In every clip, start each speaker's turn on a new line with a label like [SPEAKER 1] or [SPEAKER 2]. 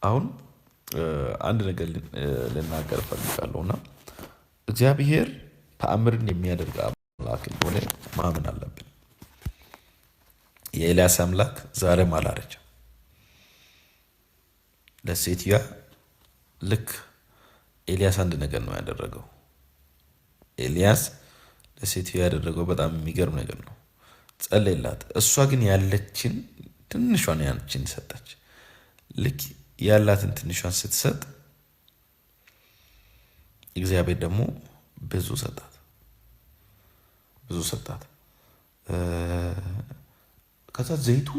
[SPEAKER 1] አሁን አንድ ነገር ልናገር እፈልጋለሁና እግዚአብሔር ተአምርን የሚያደርግ አምላክ እንደሆነ ማመን አለብን። የኤልያስ አምላክ ዛሬም አላረጀም። ለሴትዮዋ ልክ ኤልያስ አንድ ነገር ነው ያደረገው። ኤልያስ ለሴትዮዋ ያደረገው በጣም የሚገርም ነገር ነው። ጸለይላት። እሷ ግን ያለችን ትንሿን ያችን ሰጠች። ልክ ያላትን ትንሿን ስትሰጥ እግዚአብሔር ደግሞ ብዙ ሰጣት፣ ብዙ ሰጣት። ከዛ ዘይቱ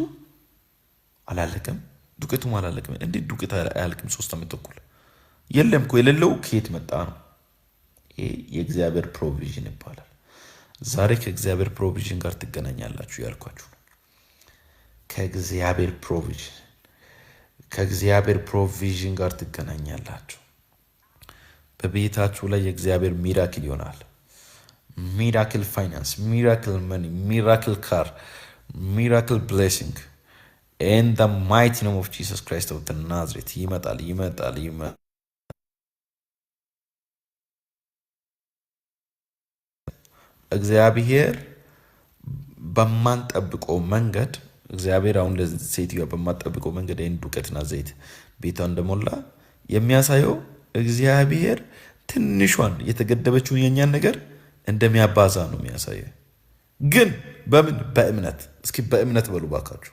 [SPEAKER 1] አላለቀም፣ ዱቄቱም አላለቅም። እንዴት ዱቄት አያልቅም? 3 ዓመት ተኩል የለም እኮ። የሌለው ከየት መጣ ነው? ይሄ የእግዚአብሔር ፕሮቪዥን ይባላል። ዛሬ ከእግዚአብሔር ፕሮቪዥን ጋር ትገናኛላችሁ ያልኳችሁ ነው። ከእግዚአብሔር ፕሮቪዥን ጋር ትገናኛላችሁ። በቤታችሁ ላይ የእግዚአብሔር ሚራክል ይሆናል። ሚራክል ፋይናንስ፣ ሚራክል መኒ፣ ሚራክል ካር፣ ሚራክል ብሌሲንግ ኢን ዘ ማይቲ ኔም ኦፍ ጂሰስ ክራይስት ኦፍ ናዝሬት ይመጣል። እግዚአብሔር በማንጠብቀው መንገድ እግዚአብሔር አሁን ለሴትዮዋ በማንጠብቀው መንገድ ይህን ዱቄትና ዘይት ቤቷ እንደሞላ የሚያሳየው እግዚአብሔር ትንሿን የተገደበችውን የኛን ነገር እንደሚያባዛ ነው የሚያሳየው። ግን በምን? በእምነት። እስኪ በእምነት በሉ ባካችሁ።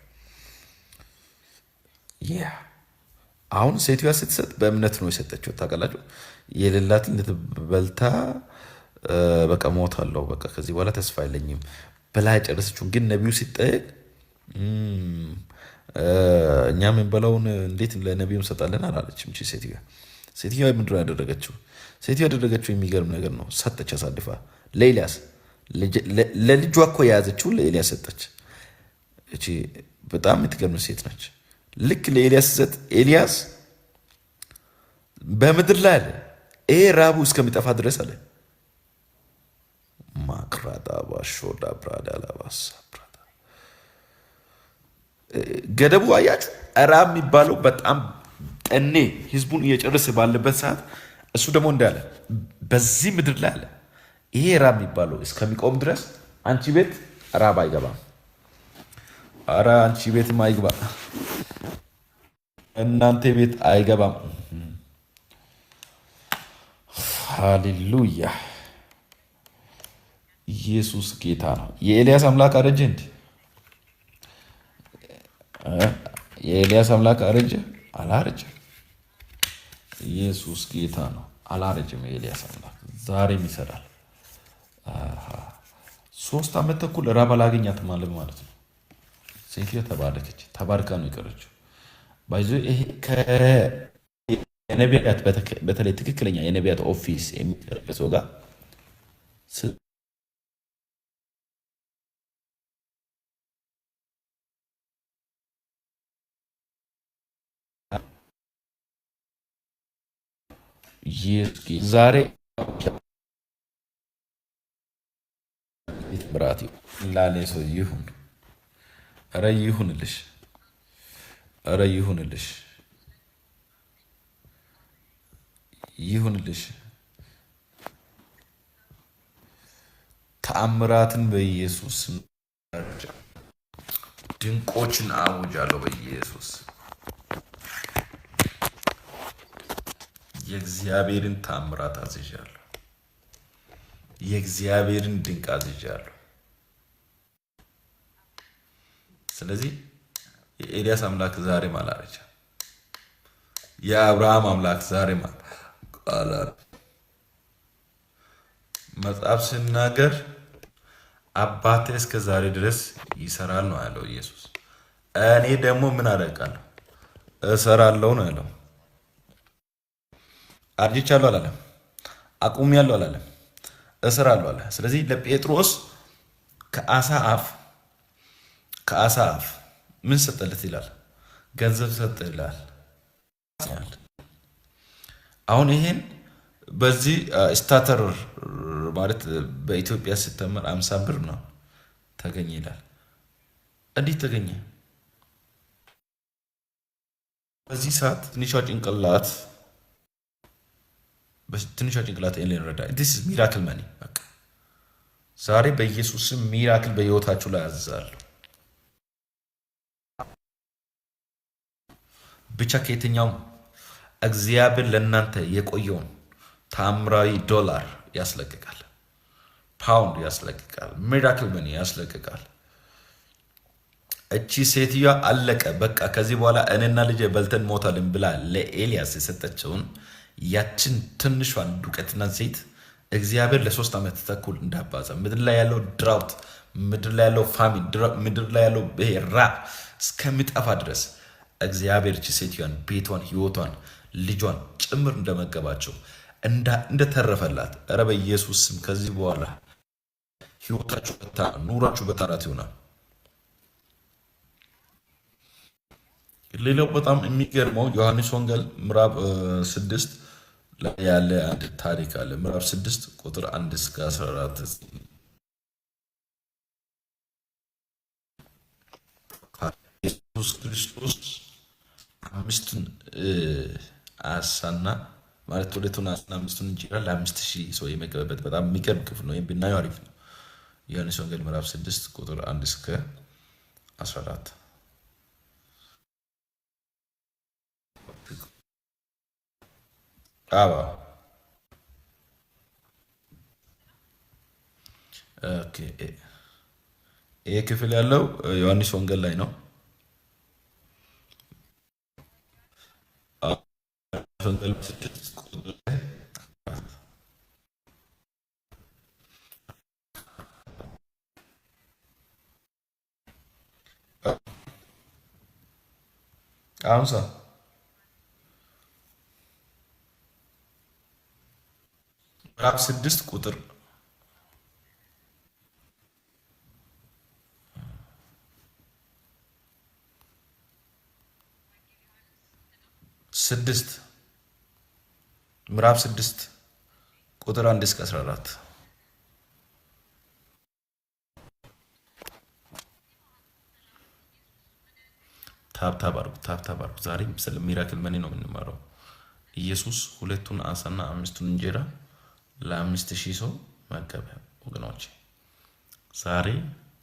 [SPEAKER 1] አሁን ሴትዮዋ ስትሰጥ በእምነት ነው የሰጠችው። ታውቃላችሁ፣ የሌላትን ልትበልታ በቃ ሞታለሁ፣ በቃ ከዚህ በኋላ ተስፋ የለኝም ብላ ጨረሰችውን። ግን ነቢዩ ሲጠየቅ እኛ የምንበላውን እንዴት ለነቢዩ እንሰጣለን አላለችም። ሴትዮዋ ምንድን ነው ያደረገችው? ሴትዮዋ ያደረገችው የሚገርም ነገር ነው። ሰጠች አሳልፋ ለኤልያስ። ለልጇ እኮ የያዘችው ለኤልያስ ሰጠች። እቺ በጣም የምትገርም ሴት ነች። ልክ ለኤልያስ ሰጥ፣ ኤልያስ በምድር ላይ አለ ይሄ ራቡ እስከሚጠፋ ድረስ አለ ማክራዳ ባሾዳ ብራዳ ላባሳ ገደቡ አያችሁ። ራብ የሚባለው በጣም ጠኔ ህዝቡን እየጨረሰ ባለበት ሰዓት እሱ ደግሞ እንዳለ በዚህ ምድር ላይ አለ ይሄ ራብ የሚባለው እስከሚቆም ድረስ አንቺ ቤት ራብ አይገባም። አረ አንቺ ቤትም አይግባ፣ እናንተ ቤት አይገባም። ሃሌሉያ! ኢየሱስ ጌታ ነው። የኤልያስ አምላክ አረጀ እንዴ? የኤልያስ አምላክ አረጀ? አላረጀም። ኢየሱስ ጌታ ነው። አላረጀም። የኤልያስ አምላክ ዛሬም ይሰራል። 3 ዓመት ተኩል ራብ አላገኛትም ማለት ነው። ሴትዮዋ ተባረከች። ተባርካ ነው የቀረችው። ባይዞ ይሄ ከነቢያት በተለይ ትክክለኛ የነቢያት ኦፊስ የሚሰው ጋር ዛሬ ምራት ላሌ ሰው ይሁን። ኧረ ይሁንልሽ፣ ኧረ ይሁንልሽ፣ ይሁንልሽ። ተአምራትን በኢየሱስ ድንቆችን አውጃለሁ በኢየሱስ። የእግዚአብሔርን ተአምራት አዝዣለሁ። የእግዚአብሔርን ድንቅ አዝዣለሁ። ስለዚህ የኤልያስ አምላክ ዛሬም አላረጀም። የአብርሃም አምላክ ዛሬም አላረጀም። መጽሐፍ ሲናገር አባቴ እስከ ዛሬ ድረስ ይሰራል ነው ያለው ኢየሱስ። እኔ ደግሞ ምን አደርጋለሁ? እሰራለሁ ነው ያለው። አርጅቻለሁ አላለም። አቁሜያለሁ አላለም። እሰራለሁ አለ። ስለዚህ ለጴጥሮስ ከአሳ አፍ ምን ሰጠለት ይላል? ገንዘብ ሰጠ ይላል። አሁን ይሄን በዚህ ስታተር ማለት በኢትዮጵያ ሲተመን 50 ብር ነው ተገኘ ይላል። እንዴት ተገኘ? በዚህ ሰዓት ትንሿ ጭንቅላት ኤሌን ረዳ ዲስ ሚራክል መኒ። በቃ ዛሬ በኢየሱስ ስም ሚራክል በህይወታችሁ ላይ አዝዛለሁ። ብቻ ከየትኛውም እግዚአብሔር ለእናንተ የቆየውን ታምራዊ ዶላር ያስለቅቃል፣ ፓውንድ ያስለቅቃል፣ ሚራክል መኒ ያስለቅቃል። እቺ ሴትዮዋ አለቀ በቃ ከዚህ በኋላ እኔና ልጄ በልተን ሞታልን ብላ ለኤልያስ የሰጠችውን ያችን ትንሿን ዱቄትና ዘይት እግዚአብሔር ለ3 ዓመት ተኩል እንዳባዛ ምድር ላይ ያለው ድራውት፣ ምድር ላይ ያለው ፋሚን፣ ምድር ላይ ያለው ራብ እስከሚጠፋ ድረስ እግዚአብሔር እቺ ሴትዮዋን ቤቷን፣ ህይወቷን፣ ልጇን ጭምር እንደመገባቸው እንደተረፈላት ኧረ በኢየሱስ ስም ከዚህ በኋላ ህይወታችሁ ኑራችሁ በታራት ይሆናል። ሌላው በጣም የሚገርመው ዮሐንስ ወንጌል ምዕራፍ 6 ላይ ያለ አንድ ታሪክ አለ። ምዕራፍ 6 ቁጥር 1 እስከ 14 ኢየሱስ ክርስቶስ 5ቱን አሳና ማለት 2ቱን አሳና 5ቱን እንጀራ ለ5000 ሰው የመገበበት በጣም የሚገርም ክፍል ነው። ይሄን ብናየው አሪፍ ነው። ዮሐንስ ወንጌል ምዕራፍ 6 ቁጥር 1 እስከ 14 አባ ኦኬ። ይሄ ክፍል ያለው ዮሐንስ ወንጌል ላይ ነው። ወንጌል 6 ቁጥር አሁን ምዕራፍ 6 ቁጥር 6 ምዕራፍ 6 ቁጥር 1 እስከ 14 ታብታብ አድርጉ። ዛሬም ስለ ሚራክል መኒ ነው የምንማረው። ኢየሱስ 2ቱን አሳና 5ቱን እንጀራ ለ5000 ሰው መገበ። ወገኖቼ ዛሬ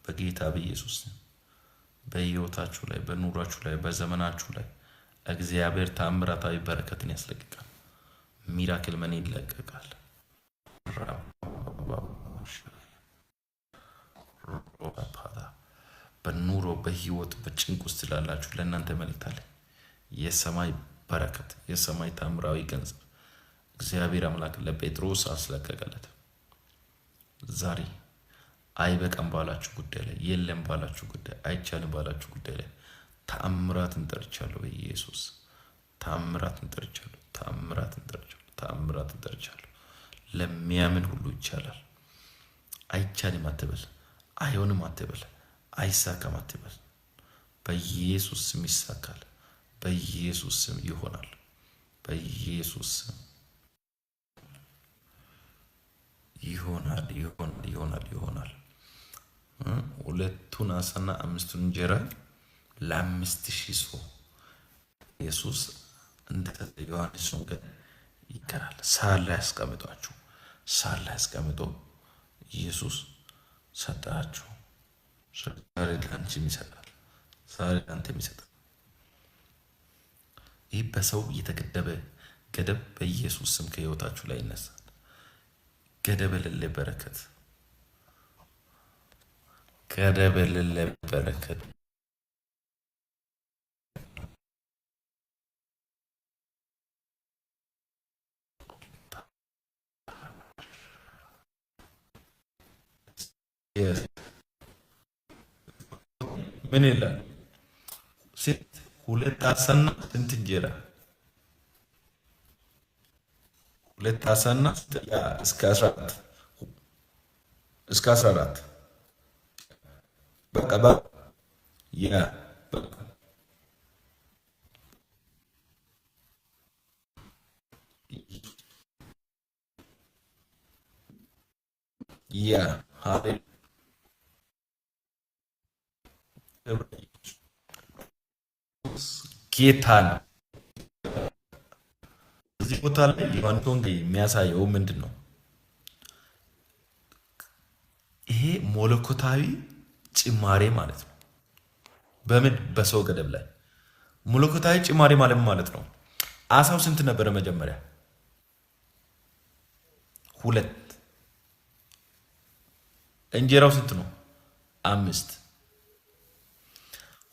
[SPEAKER 1] በጌታ በኢየሱስ በህይወታችሁ ላይ፣ በኑሯችሁ ላይ፣ በዘመናችሁ ላይ እግዚአብሔር ታምራታዊ በረከትን ያስለቅቃል። ሚራክል መኒ ይለቀቃል። በኑሮ በህይወት በጭንቅ ውስጥ ላላችሁ ለእናንተ መልእክት አለ። የሰማይ በረከት፣ የሰማይ ታምራዊ ገንዘብ እግዚአብሔር አምላክ ለጴጥሮስ አስለቀቀለት። ዛሬ አይበቃም ባላችሁ ጉዳይ ላይ፣ የለም ባላችሁ ጉዳይ፣ አይቻልም ባላችሁ ጉዳይ ላይ ተአምራትን ጠርቻለሁ። በኢየሱስ ተአምራትን ጠርቻለሁ። ተአምራትን ጠርቻለሁ። ተአምራትን ጠርቻለሁ። ለሚያምን ሁሉ ይቻላል። አይቻልም አትበል፣ አይሆንም አትበል፣ አይሳካም አትበል። በኢየሱስ ስም ይሳካል። በኢየሱስ ስም ይሆናል። በኢየሱስ ስም ይሆናል። ይሆናል። 2ቱን አሳና 5ቱን እንጀራ ለ5000 ሰው ኢየሱስ እንደተሰጠ ዮሐንስ ወንጌል ይቀራል። ሳል ላይ ያስቀምጧችሁ፣ ሳል ላይ ያስቀምጦ ኢየሱስ ሰጣችሁ። ዛሬ ለአንቺም ይሰጣል። ዛሬ ለአንተም ይሰጣል። ይህ በሰው የተገደበ ገደብ በኢየሱስ ስም ከህይወታችሁ ላይ ይነሳል። ገደብ የሌለ በረከት፣ ገደብ የሌለ በረከት ምን ይላል? ሴት 2 አሳና ስንት እንጀራ? 2 አሳና እስከ 14 በቃ ያ ያ ጌታ ነው። ቦታ ላይ ዮሐንስ ወንጌል የሚያሳየው ምንድን ነው? ይሄ መለኮታዊ ጭማሬ ማለት ነው። በምን በሰው ገደብ ላይ መለኮታዊ ጭማሬ ማለት ማለት ነው። አሳው ስንት ነበረ መጀመሪያ? ሁለት። እንጀራው ስንት ነው? አምስት።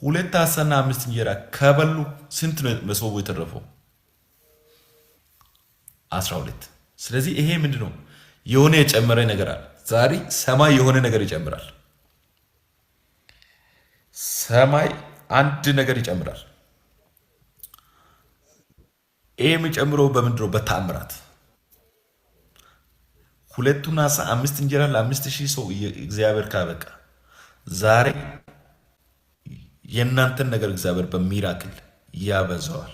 [SPEAKER 1] ሁለት አሳና አምስት እንጀራ ከበሉ ስንት ነው መሶቡ የተረፈው? 12። ስለዚህ ይሄ ምንድን ነው? የሆነ የጨመረ ነገር አለ። ዛሬ ሰማይ የሆነ ነገር ይጨምራል። ሰማይ አንድ ነገር ይጨምራል። ይሄ የሚጨምረው በምንድን ነው? በተአምራት። ሁለቱን አሳ አምስት እንጀራ ለ5000 ሰው እግዚአብሔር ካበቃ ዛሬ የእናንተን ነገር እግዚአብሔር በሚራክል ያበዛዋል።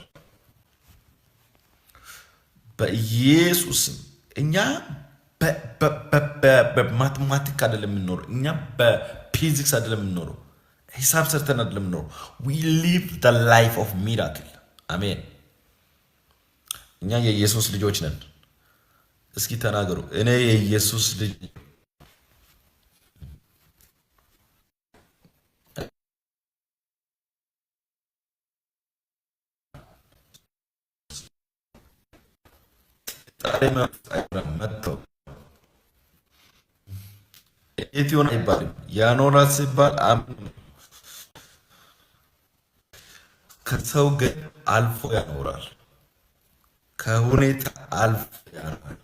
[SPEAKER 1] በኢየሱስም እኛ በማቴማቲክ አይደለም የምንኖረው። እኛ በፊዚክስ አይደለም የምንኖረው። ሂሳብ ሰርተን አይደለም የምንኖረው። ዊ ሊቭ ዘ ላይፍ ኦፍ ሚራክል። አሜን። እኛ የኢየሱስ ልጆች ነን። እስኪ ተናገሩ፣ እኔ የኢየሱስ ልጅ። መጥተው ኤትዮን አይባልም። ያኖራት ሲባል ከሰው ገ አልፎ ያኖራል። ከሁኔታ አልፎ ያኖራል።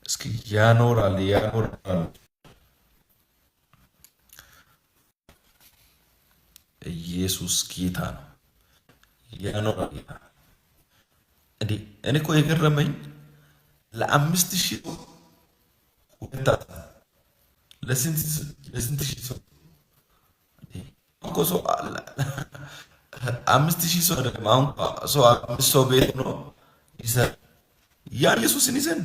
[SPEAKER 1] እስኪ ያኖራል። ኢየሱስ ጌታ ነው። ያኖራል። እንዴ እኔ እኮ የገረመኝ ለ5000 ሁለት ለስንት ሺህ ሰው እኮ ሰው 5000 ሰው አይደለም። አሁን ሰው 5 ሰው ቤት ነው ይሰራ ያን ኢየሱስን ይዘን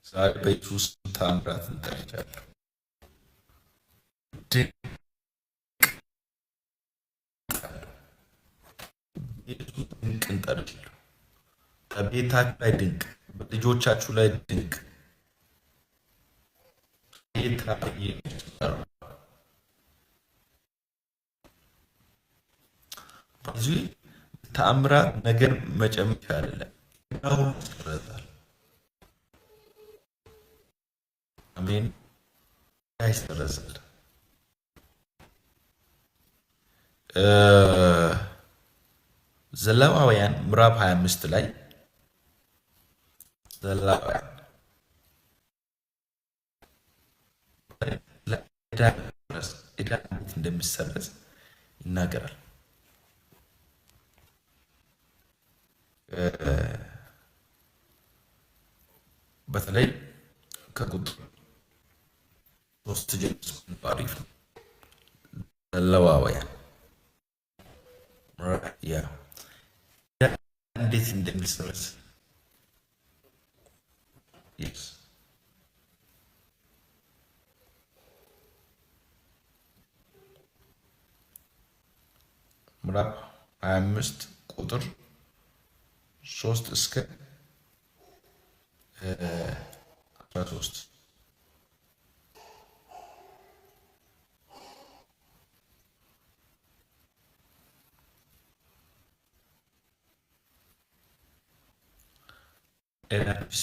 [SPEAKER 1] ዛሬ በኢየሱስ ታምራት እንጠራለን። ድንቅ እንጠራለን። በቤታችሁ ላይ ድንቅ፣ በልጆቻችሁ ላይ ድንቅ ብዙ ተአምራት ነገር መጨመር አይደለም፣ ሁሉ ይሰረዛል። አሜን። ይሰረዛል። ዘሌዋውያን ምዕራፍ 25 ላይ ዘሌዋውያን ዕዳ እንዴት እንደሚሰረዝ ይናገራል። በተለይ ከቁጥር 3 ጀምሮ አሪፍ ነው። ዘሌዋውያን እንዴት እንደሚሰረዝ ምዕራፍ 25 ቁጥር 3 እስከ 13 ኤናቢስ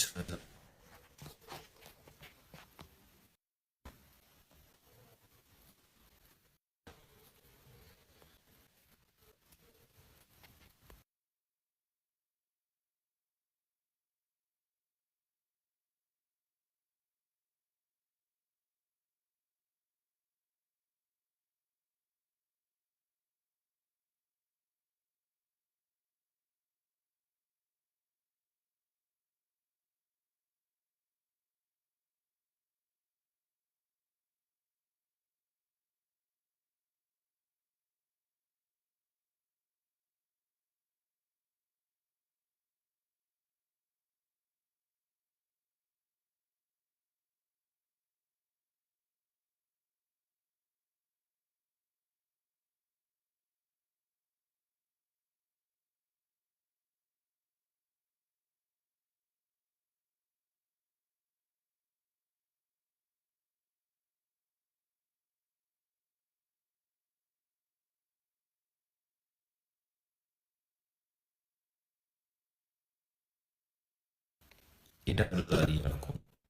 [SPEAKER 1] ይደርዛል እያልኩ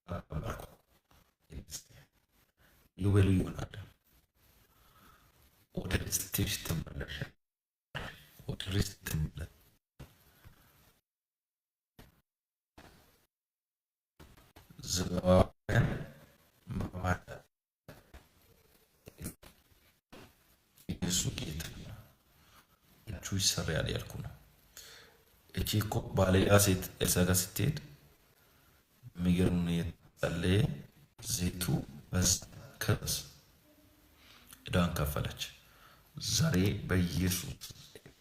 [SPEAKER 1] አባልኩ ዩበሉ ይሆናል። ወደ ስትሽ ትመለሽ ወደ ሪስት ትመለስ ዘዋውያን መማታ ኢየሱስ ጌታ እጁ ይሰራል ያልኩ ነው። እቺ እኮ ባለያ ሴት ኤልሳ ጋር ስትሄድ የሚገርም ነው። የጸለየ ዘይቱ ከበስ ዕዳዋን ከፈለች። ዛሬ በኢየሱስ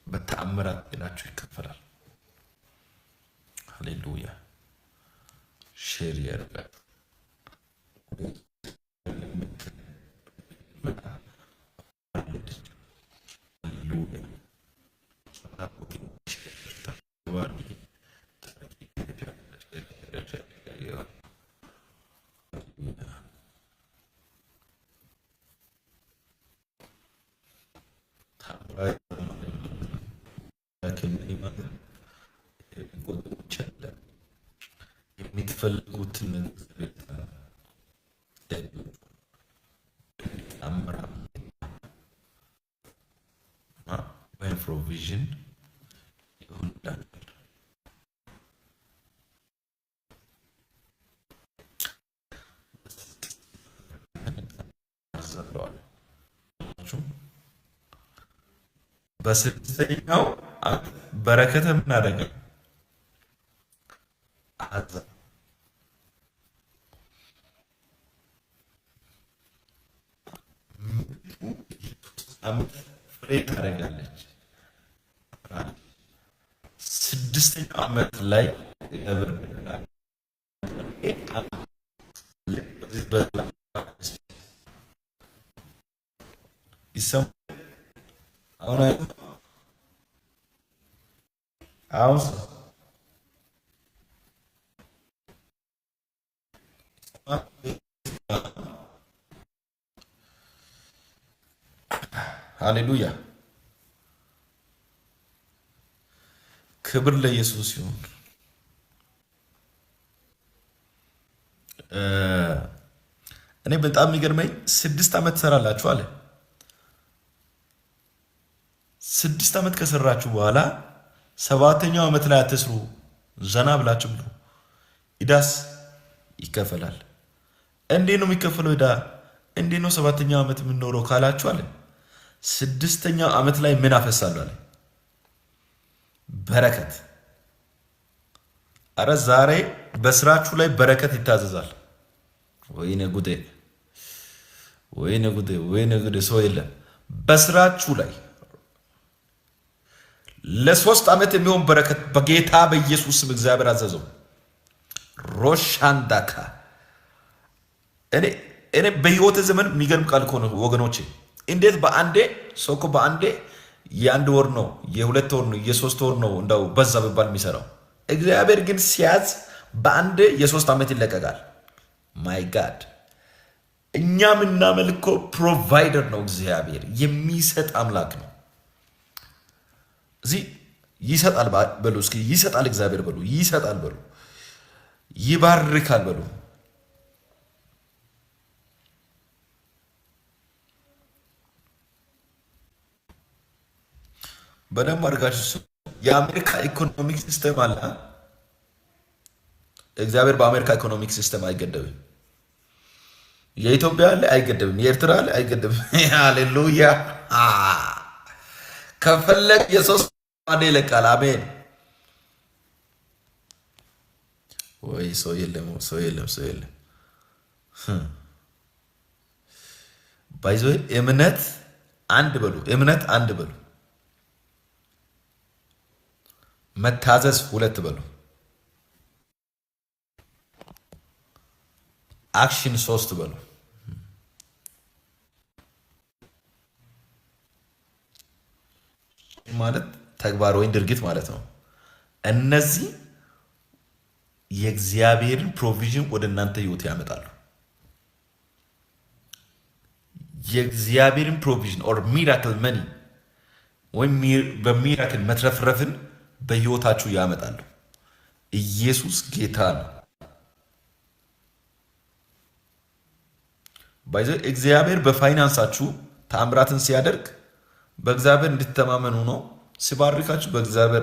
[SPEAKER 1] በተአምራት ጤናችሁ ይከፈላል። ሃሌሉያ። ሼር ያደርጋል። የምትፈልጉትን ወይም ፕሮቪዥን ይሁንላል። በስድስተኛው በረከተ ምን አደረገ? ፍሬ ታደርጋለች። ስድስተኛው ዓመት ላይ ይሰማ አሁን ሃሌሉያ ክብር ለኢየሱስ ይሁን። እኔ በጣም የሚገርመኝ 6 ዓመት ትሰራላችሁ አለ። 6 ዓመት ከሰራችሁ በኋላ 7ኛው ዓመት ላይ አትስሩ፣ ዘና ብላችሁ ብሉ፣ ዕዳስ ይከፈላል። እንዴት ነው የሚከፈለው ዕዳ? እንዴት ነው 7ኛው ዓመት የምንኖረው ካላችሁ አለ 6ኛው ዓመት ላይ ምን አፈሳለሁ አለ? በረከት። አረ ዛሬ በስራችሁ ላይ በረከት ይታዘዛል። ወይኔ ጉዴ፣ ወይኔ ጉዴ፣ ወይኔ ጉዴ። ሰው የለም በስራችሁ ላይ ለ3 ዓመት የሚሆን በረከት በጌታ በኢየሱስ ስም እግዚአብሔር አዘዘው። ሮሻንዳካ እኔ በህይወት ዘመን የሚገርም ቃል ከሆነ ወገኖቼ፣ እንዴት በአንዴ ሰው እኮ በአንዴ የ1 ወር ነው የ2 ወር ነው የ3 ወር ነው እንደው በዛ በባል የሚሰራው። እግዚአብሔር ግን ሲያዝ በአንዴ የ3 ዓመት ይለቀቃል። ማይ ጋድ እኛ የምናመልከው ፕሮቫይደር ነው። እግዚአብሔር የሚሰጥ አምላክ ነው። እዚህ ይሰጣል በሉ እስኪ፣ ይሰጣል እግዚአብሔር በሉ፣ ይሰጣል በሉ፣ ይባርካል በሉ። በደንብ አድርጋችሁ የአሜሪካ ኢኮኖሚክ ሲስተም አለ። እግዚአብሔር በአሜሪካ ኢኮኖሚክ ሲስተም አይገደብም። የኢትዮጵያ አለ አይገደብም። የኤርትራ አለ አይገደብም። ሃሌሉያ። ከፈለግ የ3 ዓመት ይለቃል። አሜን። ወይ ሰው የለም፣ ሰው የለም፣ ሰው የለም። ባይዞ እምነት አንድ በሉ፣ እምነት አንድ በሉ፣ መታዘዝ 2 በሉ፣ አክሽን 3 በሉ። ማለት ተግባር ወይም ድርጊት ማለት ነው። እነዚህ የእግዚአብሔርን ፕሮቪዥን ወደ እናንተ ህይወት ያመጣሉ። የእግዚአብሔርን ፕሮቪዥን ኦር ሚራክል መኒ ወይም በሚራክል መትረፍረፍን በህይወታችሁ ያመጣሉ። ኢየሱስ ጌታ ነው። ባይዘ እግዚአብሔር በፋይናንሳችሁ ተአምራትን ሲያደርግ በእግዚአብሔር እንድትተማመኑ ነው። ሲባርካችሁ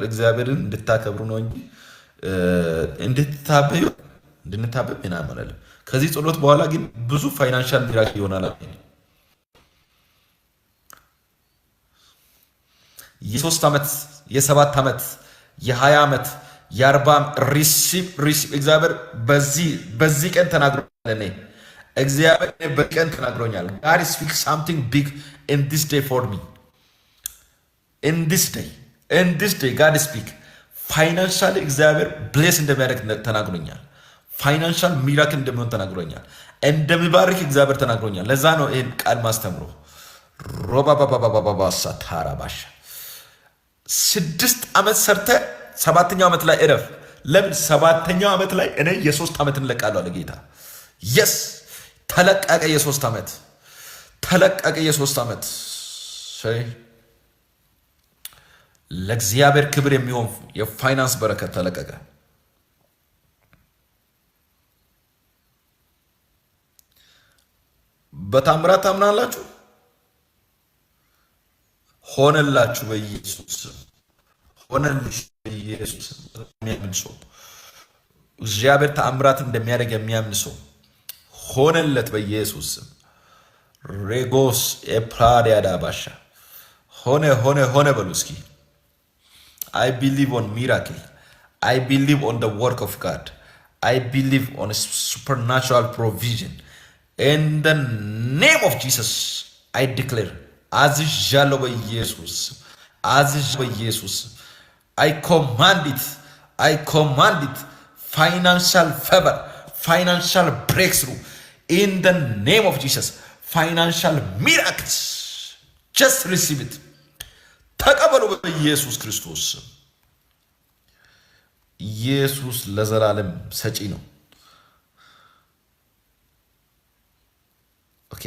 [SPEAKER 1] እግዚአብሔርን እንድታከብሩ ነው እንጂ እንድትታበዩ እንድንታበብ ምናምን አይደለም። ከዚህ ጸሎት በኋላ ግን ብዙ ፋይናንሻል ሚራክል ይሆናል። የ3 ዓመት የ7 ዓመት የ20 ዓመት የ40 ሪሲቭ እግዚአብሔር በዚህ ቀን ተናግሮኛል። እግዚአብሔር በዚህ ቀን ተናግሮኛል። God speaks something big in this day for me. In this day God speak ፋይናንሻል እግዚአብሔር ብሌስ እንደሚያደርግ ተናግሮኛል። ፋይናንሻል ሚራክል እንደሚሆን ተናግሮኛል። እንደሚባርክ እግዚአብሔር ተናግሮኛል። ለዛ ነው ይሄን ቃል ማስተምሮ ሮባባባባባሳ ታራባሻ 6 ዓመት ሰርተ 7ኛው ዓመት ላይ እረፍ። ለምን 7ኛው ዓመት ላይ እኔ የ3 ዓመት እንለቃለሁ አለ ጌታ። የስ ተለቀቀ። የ3 ዓመት ተለቀቀ። የ3 ዓመት ለእግዚአብሔር ክብር የሚሆን የፋይናንስ በረከት ተለቀቀ። በታምራት ታምናላችሁ? ሆነላችሁ በኢየሱስ ሆነልሽ በኢየሱስ። የሚያምን ሰው እግዚአብሔር ተአምራት እንደሚያደርግ የሚያምን ሰው ሆነለት በኢየሱስ። ሬጎስ ኤፕራዲያዳ ባሻ ሆነ በሉ እስኪ። I believe on miracle. I believe on the work of God. I believe on supernatural provision. In the name of Jesus, I declare, አዝዣለሁ በኢየሱስ አዝዣለሁ በኢየሱስ። I command it, financial favor, financial breakthrough. In the name of Jesus, financial miracles. Just receive it. ተቀበሉ በኢየሱስ ክርስቶስ። ኢየሱስ ለዘላለም ሰጪ ነው። ኦኬ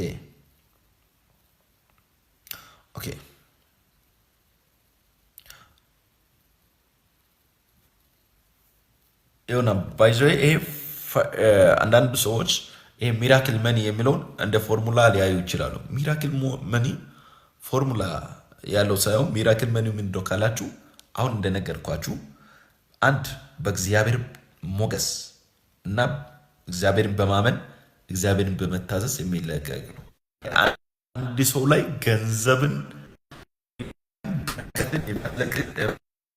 [SPEAKER 1] ይሁና ባይዞ ይሄ አንዳንድ ሰዎች ይሄ ሚራክል መኒ የሚለውን እንደ ፎርሙላ ሊያዩ ይችላሉ። ሚራክል መኒ ፎርሙላ ያለው ሳይሆን ሚራክል መኒ ምንድነው ካላችሁ አሁን እንደነገርኳችሁ አንድ በእግዚአብሔር ሞገስ እና እግዚአብሔርን በማመን እግዚአብሔርን በመታዘዝ የሚለቀቅ ነው። አንድ ሰው ላይ ገንዘብን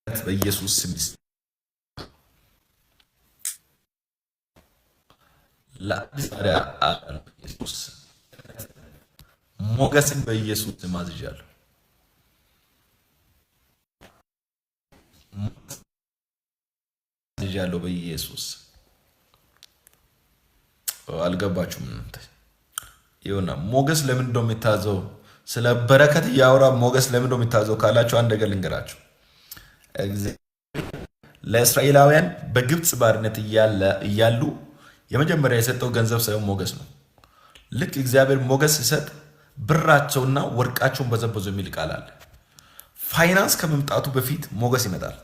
[SPEAKER 1] በኢየሱስ ስም ሞገስን በኢየሱስ ስም አዝዣለሁ። ያለው በኢየሱስ አልገባችሁም? ይሁና ሞገስ ለምን እንደው የሚታዘው ስለ በረከት ያወራ ሞገስ ለምን እንደው የሚታዘው ካላችሁ አንድ ነገር ልንገራችሁ። ለእስራኤላውያን በግብፅ ባርነት እያሉ የመጀመሪያ የሰጠው ገንዘብ ሳይሆን ሞገስ ነው። ልክ እግዚአብሔር ሞገስ ሲሰጥ ብራቸውና ወርቃቸውን በዘበዙ የሚል ቃል አለ። ፋይናንስ ከመምጣቱ በፊት ሞገስ ይመጣል።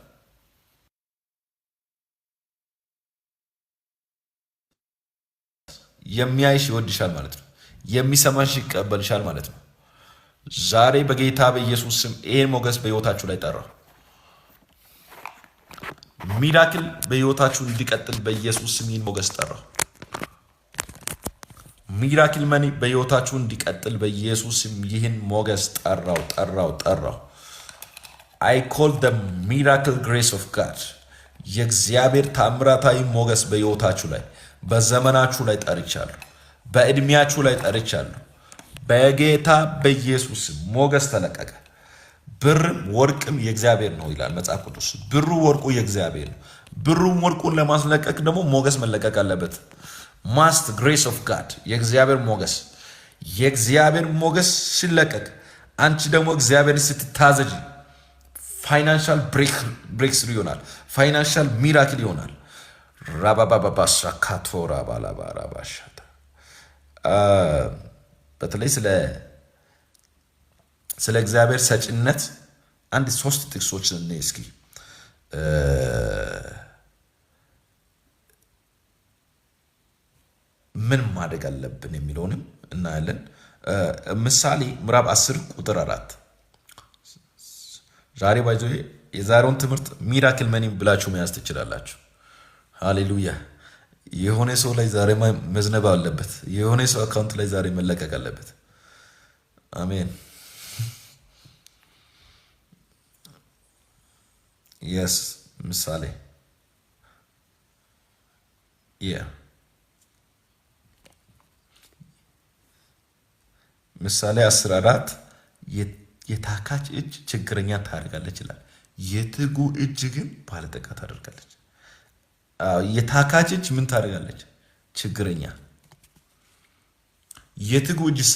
[SPEAKER 1] የሚያይሽ ይወድሻል ማለት ነው። የሚሰማሽ ይቀበልሻል ማለት ነው። ዛሬ በጌታ በኢየሱስ ስም ይሄን ሞገስ በህይወታችሁ ላይ ጠራው። ሚራክል በህይወታችሁ እንዲቀጥል በኢየሱስ ስም ይህን ሞገስ ጠራው። ሚራክል መኒ በህይወታችሁ እንዲቀጥል በኢየሱስ ስም ይህን ሞገስ ጠራው። I call the miracle grace of God። የእግዚአብሔር ታምራታዊ ሞገስ በህይወታችሁ ላይ በዘመናችሁ ላይ ጠርቻለሁ። በእድሜያችሁ ላይ ጠርቻለሁ። በጌታ በኢየሱስ ሞገስ ተለቀቀ። ብርም ወርቅም የእግዚአብሔር ነው ይላል መጽሐፍ ቅዱስ። ብሩ ወርቁ የእግዚአብሔር ነው። ብሩም ወርቁን ለማስለቀቅ ደግሞ ሞገስ መለቀቅ አለበት። ማስት ግሬስ ኦፍ ጋድ የእግዚአብሔር ሞገስ ሲለቀቅ አንቺ ደግሞ እግዚአብሔር ስትታዘጂ ፋይናንሻል ብሬክስሩ ይሆናል። ፋይናንሻል ሚራክል ይሆናል። ራባባባባሻ ካቶራ ባላባራባሻታ በተለይ ስለ እግዚአብሔር ሰጪነት አንድ 3 ጥቅሶች እስኪ ምን ማድረግ አለብን የሚለውንም እናያለን። ምሳሌ ምዕራፍ 10 ቁጥር 4 ዛሬ ባይዞ የዛሬውን ትምህርት ሚራክል መኒ ብላችሁ መያዝ ትችላላችሁ። ሃሌሉያ። የሆነ ሰው ላይ ዛሬ መዝነብ አለበት። የሆነ ሰው አካውንት ላይ ዛሬ መለቀቅ አለበት። አሜን። የስ ምሳሌ ምሳሌ 14 የታካች እጅ ችግረኛ ታደርጋለች ይላል። የትጉ እጅ ግን ባለጠጋ ታደርጋለች። የታካች እጅ ምን ታደርጋለች? ችግረኛ። የትጉ እጅሳ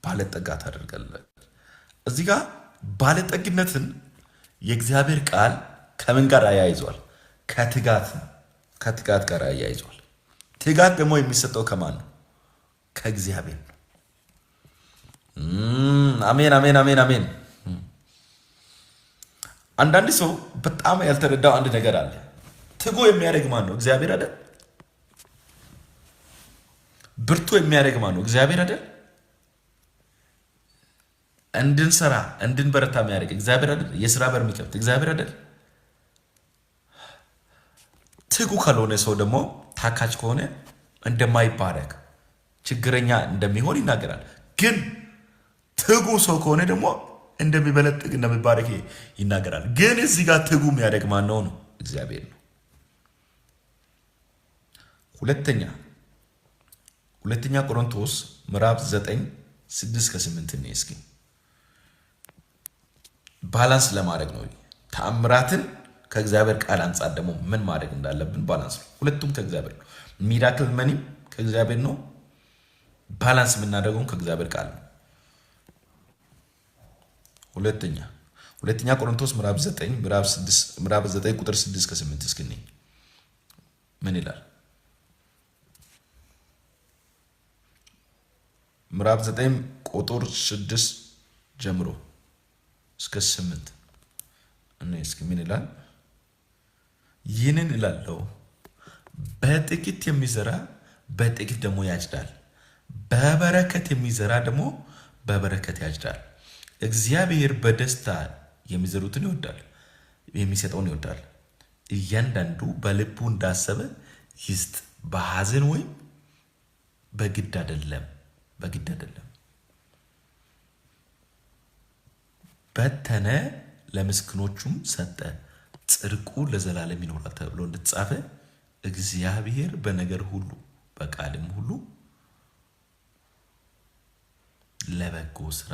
[SPEAKER 1] ባለጠጋ ታደርጋለች። እዚህ ጋር ባለጠግነትን የእግዚአብሔር ቃል ከምን ጋር አያይዟል? ከትጋት ጋር አያይዟል። ትጋት ደግሞ የሚሰጠው ከማን ነው? ከእግዚአብሔር ነው። አሜን አሜን አሜን አሜን። አንዳንድ ሰው በጣም ያልተረዳው አንድ ነገር አለ። ትጉ የሚያደርግ ማን ነው? እግዚአብሔር አይደል? ብርቱ የሚያደርግ ማን ነው? እግዚአብሔር አይደል? እንድንሰራ እንድንበረታ የሚያደርግ እግዚአብሔር አይደል? የስራ በር የሚከፍት እግዚአብሔር አይደል? ትጉ ካልሆነ ሰው ደግሞ ታካች ከሆነ እንደማይባረክ ችግረኛ እንደሚሆን ይናገራል። ግን ትጉ ሰው ከሆነ ደግሞ እንደሚበለጥግ እንደሚባረክ ይናገራል። ግን እዚህ ጋር ትጉ የሚያደርግ ማን ነው? እግዚአብሔር ነው። ሁለተኛ ቆሮንቶስ ምዕራፍ 9 6-8 ነው። እስኪ ባላንስ ለማድረግ ነው። ተአምራትን ከእግዚአብሔር ቃል አንጻር ደግሞ ምን ማድረግ እንዳለብን ባላንስ ነው። ሁለቱም ከእግዚአብሔር ነው። ሚራክል መኒ ከእግዚአብሔር ነው። ባላንስ የምናደርገው ከእግዚአብሔር ቃል ነው። ሁለተኛ ቆሮንቶስ ምዕራፍ 9 ቁጥር 6-8 እስኪ ምን ይላል? ምዕራፍ 9 ቁጥር 6 ጀምሮ እስከ 8 እስኪ ምን ይላል? ይህንን እላለሁ፣ በጥቂት የሚዘራ በጥቂት ደግሞ ያጭዳል፣ በበረከት የሚዘራ ደግሞ በበረከት ያጭዳል። እግዚአብሔር በደስታ የሚዘሩትን ይወዳል፣ የሚሰጠውን ይወዳል። እያንዳንዱ በልቡ እንዳሰበ ይስጥ፣ በሐዘን ወይም በግድ አይደለም። በተነ፣ ለምስኪኖቹም ሰጠ፣ ጽድቁ ለዘላለም ይኖራል ተብሎ እንደተጻፈ እግዚአብሔር በነገር ሁሉ በቃልም ሁሉ ለበጎ ስራ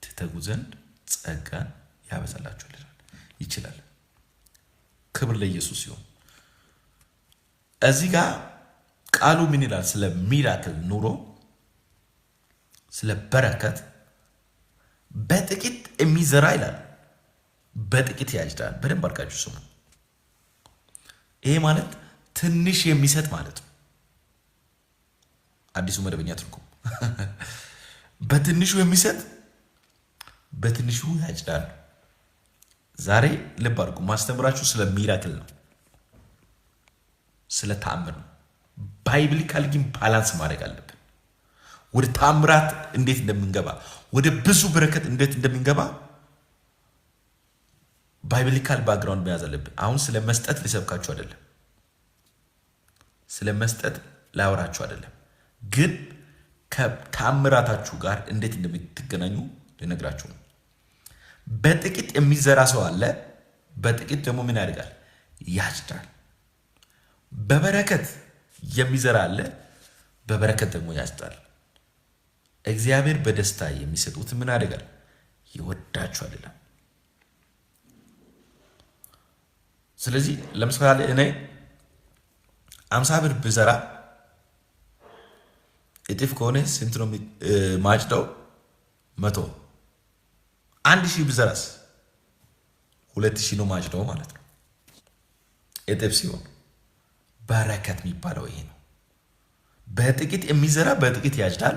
[SPEAKER 1] ትተጉ ዘንድ ጸጋን ያበዛላችኋል ይችላል። ክብር ለኢየሱስ ይሁን። እዚህ ጋር ቃሉ ምን ይላል? ስለ ሚራክል ኑሮ፣ ስለ በረከት በጥቂት የሚዘራ ይላል፣ በጥቂት ያጭዳል። በደንብ አድርጋችሁ ስሙ። ይሄ ማለት ትንሽ የሚሰጥ ማለት ነው። አዲሱ መደበኛ ትርጉም በትንሹ የሚሰጥ በትንሹ ያጭዳል። ዛሬ ልብ አድርጉ፣ ማስተምራችሁ ስለ ሚራክል ነው፣ ስለ ተአምር ነው። ባይብሊካል ግን ባላንስ ማድረግ አለብን። ወደ ተአምራት እንዴት እንደምንገባ፣ ወደ ብዙ በረከት እንዴት እንደምንገባ ባይብሊካል ባክግራውንድ መያዝ አለብን። አሁን ስለ መስጠት ሊሰብካችሁ አይደለም፣ ስለ መስጠት ላወራችሁ አይደለም፣ ግን ከተአምራታችሁ ጋር እንዴት እንደምትገናኙ ልነግራችሁ ነው። በጥቂት የሚዘራ ሰው አለ፣ በጥቂት ደግሞ ምን ያደርጋል? ያጭዳል። በበረከት የሚዘራ አለ፣ በበረከት ደግሞ ያጭዳል። እግዚአብሔር በደስታ የሚሰጡት ምን ያደርጋል? ይወዳችኋል ይላል። ስለዚህ ለምሳሌ እኔ 50 ብር ብዘራ እጥፍ ከሆነ ስንት ነው ማጭደው? 100። 1000 ብዘራስ 2000 ነው ማጭደው ማለት ነው። እጥፍ ሲሆን በረከት የሚባለው ይሄ ነው። በጥቂት የሚዘራ በጥቂት ያጭዳል፣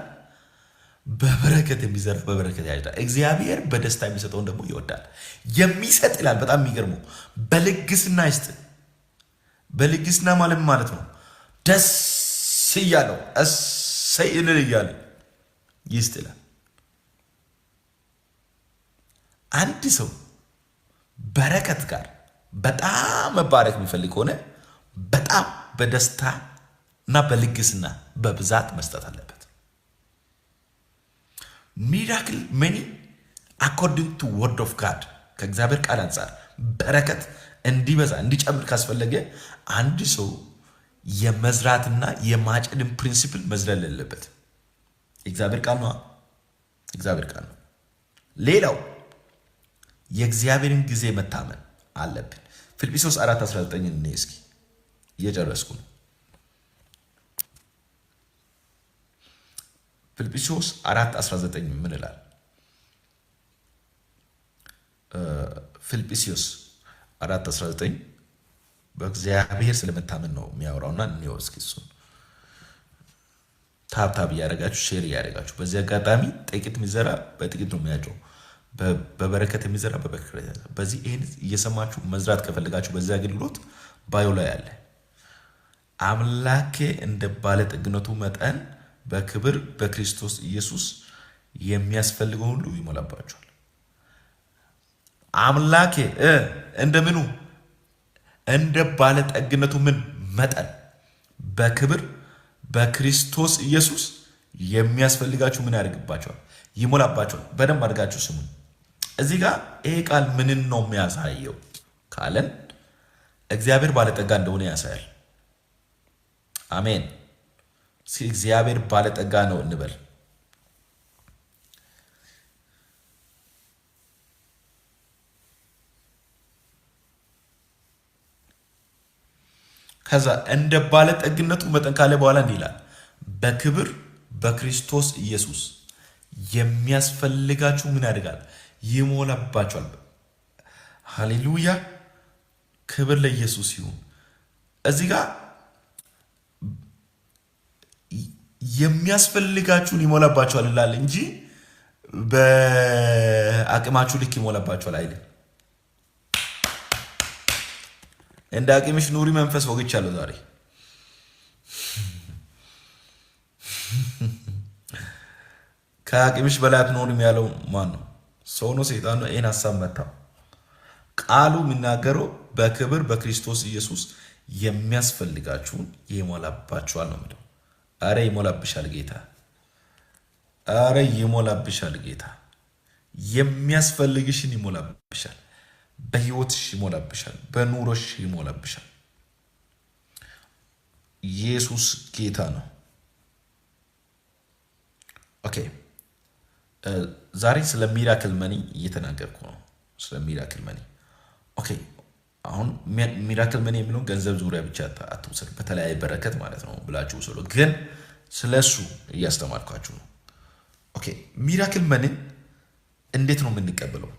[SPEAKER 1] በበረከት የሚዘራ በበረከት ያጭዳል። እግዚአብሔር በደስታ የሚሰጠውን ደግሞ ይወዳል። የሚሰጥ ይላል። በጣም የሚገርመው በልግስና ይስጥ። በልግስና ማለት ነው ደስ እያለው ሰይ እልል እያለ ይስጥ ይላል። አንድ ሰው በረከት ጋር በጣም መባረክ የሚፈልግ ከሆነ በጣም በደስታ እና በልግስና በብዛት መስጠት አለበት። ሚራክል መኒ አኮርዲንግ ቱ ወርድ ኦፍ ጋድ ከእግዚአብሔር ቃል አንጻር በረከት እንዲበዛ እንዲጨምር ካስፈለገ አንድ ሰው የመዝራትና የማጨድን ፕሪንሲፕል መዝለል የለበት። እግዚአብሔር ቃል ነው። እግዚአብሔር ቃል ነው። ሌላው የእግዚአብሔርን ጊዜ መታመን አለብን። ፊልጵስዩስ 4:19 እኔ እስኪ እየጨረስኩ ነው። ፊልጵስዩስ 4:19 ምን ይላል? ፊልጵስዩስ 4:19 በእግዚአብሔር ስለመታመን ነው የሚያወራውና እንየው እስኪ እሱን ታብታብ እያደረጋችሁ ሼር እያደረጋችሁ። በዚህ አጋጣሚ ጥቂት የሚዘራ በጥቂት ነው የሚያጭው፣ በበረከት የሚዘራ በበረከት። በዚህ ይህን እየሰማችሁ መዝራት ከፈልጋችሁ በዚህ አገልግሎት ባዮ ላይ አለ። አምላኬ እንደ ባለጠግነቱ መጠን በክብር በክርስቶስ ኢየሱስ የሚያስፈልገው ሁሉ ይሞላባችኋል። አምላኬ እንደምኑ እንደ ባለጠግነቱ ምን መጠን በክብር በክርስቶስ ኢየሱስ የሚያስፈልጋችሁ ምን ያደርግባችኋል? ይሞላባችኋል። በደንብ አድርጋችሁ ስሙን። እዚህ ጋር ይሄ ቃል ምንን ነው የሚያሳየው ካለን እግዚአብሔር ባለጠጋ እንደሆነ ያሳያል። አሜን። እግዚአብሔር ባለጠጋ ነው እንበል። ከዛ እንደ ባለጠግነቱ መጠን ካለ በኋላ እንዲህ ይላል፣ በክብር በክርስቶስ ኢየሱስ የሚያስፈልጋችሁ ምን ያደርጋል? ይሞላባችኋል። ሃሌሉያ! ክብር ለኢየሱስ ይሁን። እዚህ ጋር የሚያስፈልጋችሁን ይሞላባችኋል ይላል እንጂ በአቅማችሁ ልክ ይሞላባችኋል አይደል? እንደ አቅምሽ ኑሪ መንፈስ ወግቻለሁ ዛሬ። ከአቅምሽ በላይ አትኖሪም ያለው ማን ነው? ሰው ነው? ሰይጣን ነው? ይህን ሀሳብ መታው። ቃሉ የሚናገረው በክብር በክርስቶስ ኢየሱስ የሚያስፈልጋችሁን ይሞላባችኋል ነው የሚለው። አረ ይሞላብሻል ጌታ፣ አረ ይሞላብሻል ጌታ። የሚያስፈልግሽን ይሞላብሻል። በህይወትሽ ይሞላብሻል። በኑሮሽ ይሞላብሻል። ኢየሱስ ጌታ ነው። ኦኬ፣ ዛሬ ስለ ሚራክል መኒ እየተናገርኩ ነው። ስለ ሚራክል መኒ። ኦኬ፣ አሁን ሚራክል መኒ የሚለው ገንዘብ ዙሪያ ብቻ አትውሰድ፣ በተለያየ በረከት ማለት ነው ብላችሁ ውሰዱ። ግን ስለሱ እያስተማርኳችሁ ነው። ኦኬ፣ ሚራክል መኒ እንዴት ነው የምንቀበለው?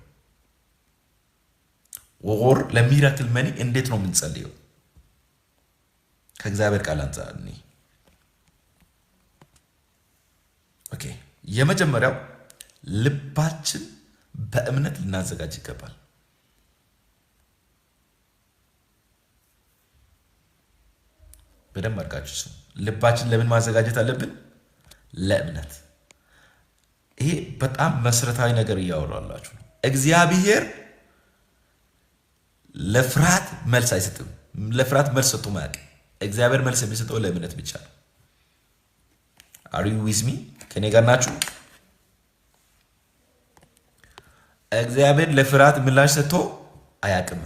[SPEAKER 1] ወር ለሚራክል መኒ እንዴት ነው የምንጸልየው? ከእግዚአብሔር ቃል አንጻር እኔ ኦኬ፣ የመጀመሪያው ልባችን በእምነት ልናዘጋጅ ይገባል። በደንብ አድርጋችሁ ስሙ። ልባችን ለምን ማዘጋጀት አለብን? ለእምነት። ይሄ በጣም መሰረታዊ ነገር እያወራላችሁ ነው። እግዚአብሔር ለፍርሃት መልስ አይሰጥም። ለፍርሃት መልስ ሰጥቶ ማያውቅ። እግዚአብሔር መልስ የሚሰጠው ለእምነት ብቻ ነው። አር ዩ ዊዝ ሚ? ከኔ ጋር ናችሁ? እግዚአብሔር ለፍርሃት ምላሽ ሰጥቶ አያውቅም።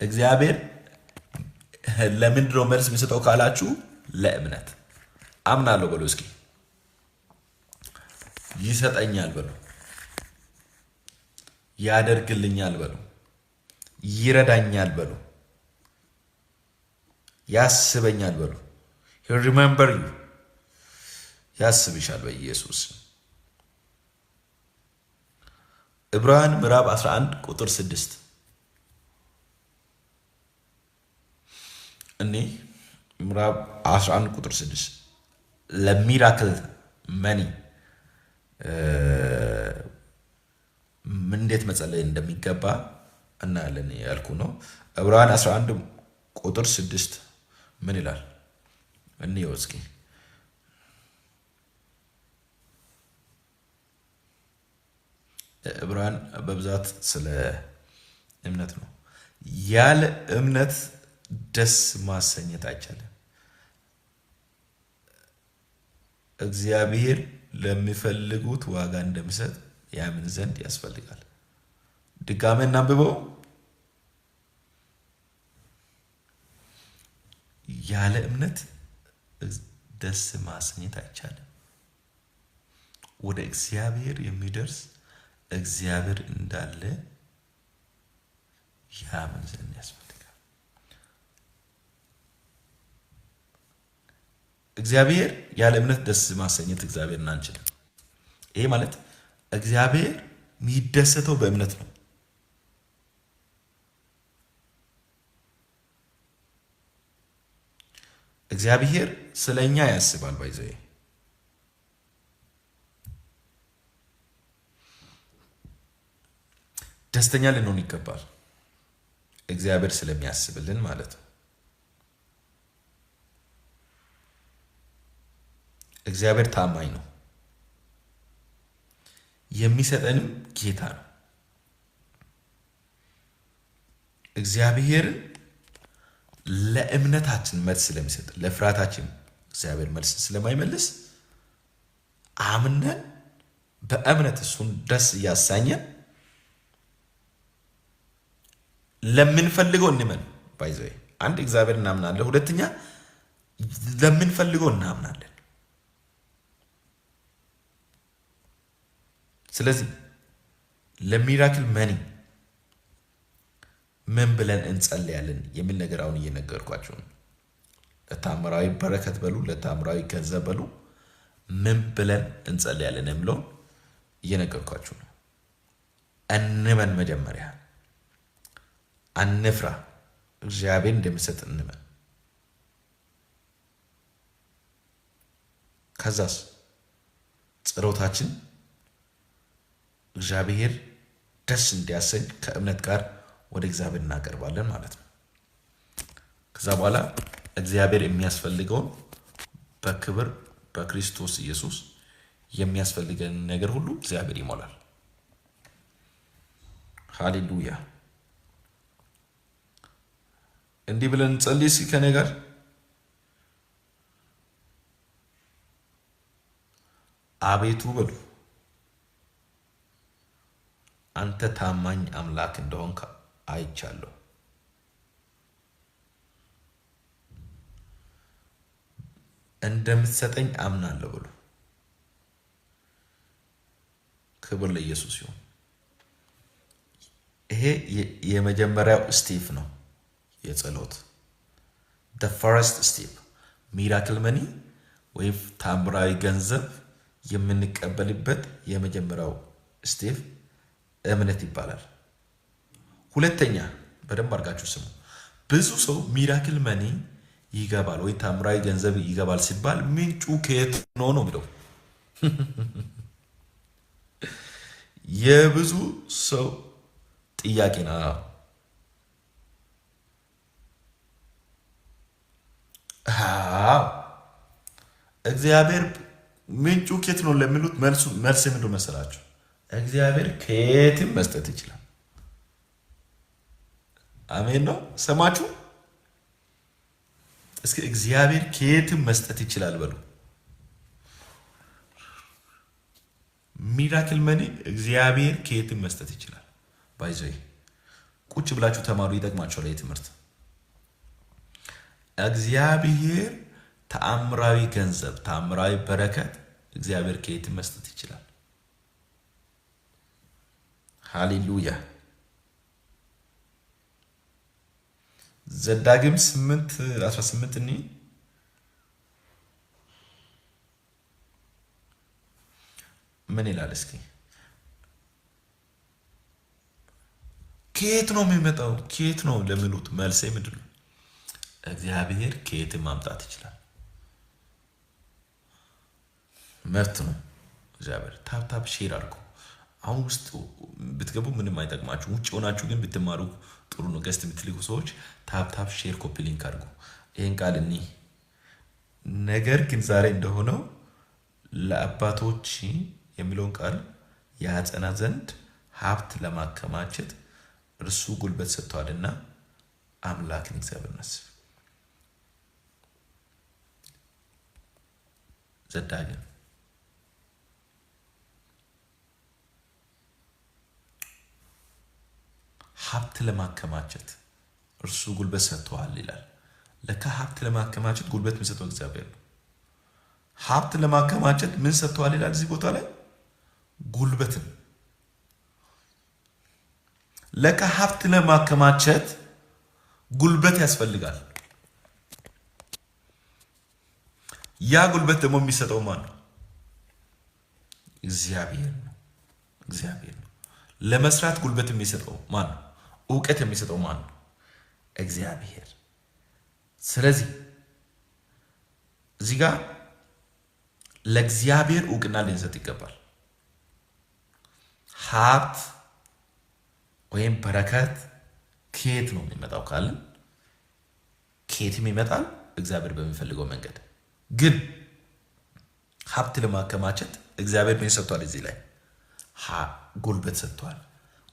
[SPEAKER 1] እግዚአብሔር ለምንድን ነው መልስ የሚሰጠው ካላችሁ፣ ለእምነት። አምናለሁ በሉ እስኪ። ይሰጠኛል በሉ። ያደርግልኛል በሉ። ይረዳኛል በሉ። ያስበኛል በሉ። ሪሜምበር ዩ ያስብሻል በኢየሱስ። ዕብራውያን ምዕራፍ 11 ቁጥር 6 እኔ ምዕራፍ 11 ቁጥር 6 ለሚራክል መኒ እንዴት መጸለይ እንደሚገባ እናያለን ያልኩ ነው። ዕብራውያን 11 ቁጥር 6 ምን ይላል? እንየው እስኪ። ዕብራውያን በብዛት ስለ እምነት ነው። ያለ እምነት ደስ ማሰኘት አይቻልም። እግዚአብሔር ለሚፈልጉት ዋጋ እንደሚሰጥ ያምን ዘንድ ያስፈልጋል። ድጋሜ እናንብበው። ያለ እምነት ደስ ማሰኘት አይቻልም። ወደ እግዚአብሔር የሚደርስ እግዚአብሔር እንዳለ ያምን ዘንድ ያስፈልጋል። እግዚአብሔር ያለ እምነት ደስ ማሰኘት እግዚአብሔርን አንችልም። ይሄ ማለት እግዚአብሔር የሚደሰተው በእምነት ነው። እግዚአብሔር ስለኛ ያስባል። ባይዘይ ደስተኛ ልንሆን ይገባል። እግዚአብሔር ስለሚያስብልን ማለት ነው። እግዚአብሔር ታማኝ ነው። የሚሰጠንም ጌታ ነው። እግዚአብሔር ለእምነታችን መልስ ስለሚሰጥ ለፍርሃታችን እግዚአብሔር መልስ ስለማይመልስ አምነን በእምነት እሱን ደስ እያሳኘን ለምንፈልገው እንመን። ባይዘይ አንድ እግዚአብሔር እናምናለን፣ ሁለተኛ ለምንፈልገው እናምናለን። ስለዚህ ለሚራክል መኒ ምን ብለን እንጸልያለን የሚል ነገር አሁን እየነገርኳችሁ ነው። ለታምራዊ በረከት በሉ፣ ለታምራዊ ገንዘብ በሉ፣ ምን ብለን እንጸልያለን የሚለውን እየነገርኳችሁ ነው። እንመን። መጀመሪያ አንፍራ። እግዚአብሔር እንደሚሰጥ እንመን። ከዛስ ጸሎታችን እግዚአብሔር ደስ እንዲያሰኝ ከእምነት ጋር ወደ እግዚአብሔር እናቀርባለን ማለት ነው። ከዛ በኋላ እግዚአብሔር የሚያስፈልገውን በክብር በክርስቶስ ኢየሱስ የሚያስፈልገን ነገር ሁሉ እግዚአብሔር ይሞላል። ሃሌሉያ። እንዲህ ብለን እንጸልይ ከኔ ጋር። አቤቱ በሉ አንተ ታማኝ አምላክ እንደሆንክ አይቻለሁ። እንደምትሰጠኝ አምናለሁ ብሎ ክብር ለኢየሱስ ይሁን። ይሄ የመጀመሪያው ስቴፕ ነው የጸሎት the first step ሚራክል መኒ ወይም ታምራዊ ገንዘብ የምንቀበልበት የመጀመሪያው ስቴፕ እምነት ይባላል። ሁለተኛ በደንብ አድርጋችሁ ስሙ። ብዙ ሰው ሚራክል መኒ ይገባል ወይ ታምራዊ ገንዘብ ይገባል ሲባል ምንጩ ከየት ነው ብለው የብዙ ሰው ጥያቄ ነው። እግዚአብሔር ምንጩ ከየት ነው ለሚሉት መልስ ምንድን መሰላችሁ? እግዚአብሔር ከየትም መስጠት ይችላል። አሜን ነው። ሰማችሁ? እስኪ እግዚአብሔር ከየትም መስጠት ይችላል በሉ። ሚራክል መኒ እግዚአብሔር ከየትም መስጠት ይችላል። ባይዘይ ቁጭ ብላችሁ ተማሩ፣ ይጠቅማችኋል። ይህ ትምህርት እግዚአብሔር ተአምራዊ ገንዘብ፣ ተአምራዊ በረከት እግዚአብሔር ከየትም መስጠት ይችላል። ሃሌሉያ። ዘዳግም 8:18 እኒ ምን ይላል? እስኪ ከየት ነው የሚመጣው? ከየት ነው ለሚሉት መልሴ ምንድን ነው? እግዚአብሔር ከየትም ማምጣት ይችላል። መብት ነው። እግዚአብሔር ታፕታፕ ሼር አድርጉ። አሁን ውስጥ ብትገቡ ምንም አይጠቅማችሁ፣ ውጭ ሆናችሁ ግን ብትማሩ ጥሩ ነው። ገስት የምትልኩ ሰዎች ታፕታፕ ሼር ኮፒ ሊንክ አድርጉ። ይህን ቃል እኒ ነገር ግን ዛሬ እንደሆነው ለአባቶች የሚለውን ቃል ያጸና ዘንድ ሀብት ለማከማቸት እርሱ ጉልበት ሰጥቷልና አምላክን እግዚአብሔር ናስብ። ዘዳግም ሀብት ለማከማቸት እርሱ ጉልበት ሰጥቷል ይላል። ለካ ሀብት ለማከማቸት ጉልበት የሚሰጠው እግዚአብሔር ነው። ሀብት ለማከማቸት ምን ሰጥቷል ይላል እዚህ ቦታ ላይ? ጉልበትን። ለካ ሀብት ለማከማቸት ጉልበት ያስፈልጋል። ያ ጉልበት ደግሞ የሚሰጠው ማን ነው? እግዚአብሔር ነው። እግዚአብሔር ነው። ለመስራት ጉልበት የሚሰጠው ማን ነው? እውቀት የሚሰጠው ማን ነው? እግዚአብሔር። ስለዚህ እዚህ ጋር ለእግዚአብሔር እውቅና ልንሰጥ ይገባል። ሀብት ወይም በረከት ከየት ነው የሚመጣው ካልን ከየትም ይመጣል፣ እግዚአብሔር በሚፈልገው መንገድ። ግን ሀብት ለማከማቸት እግዚአብሔር ምን ሰጥቷል? እዚህ ላይ ጉልበት ሰጥቷል።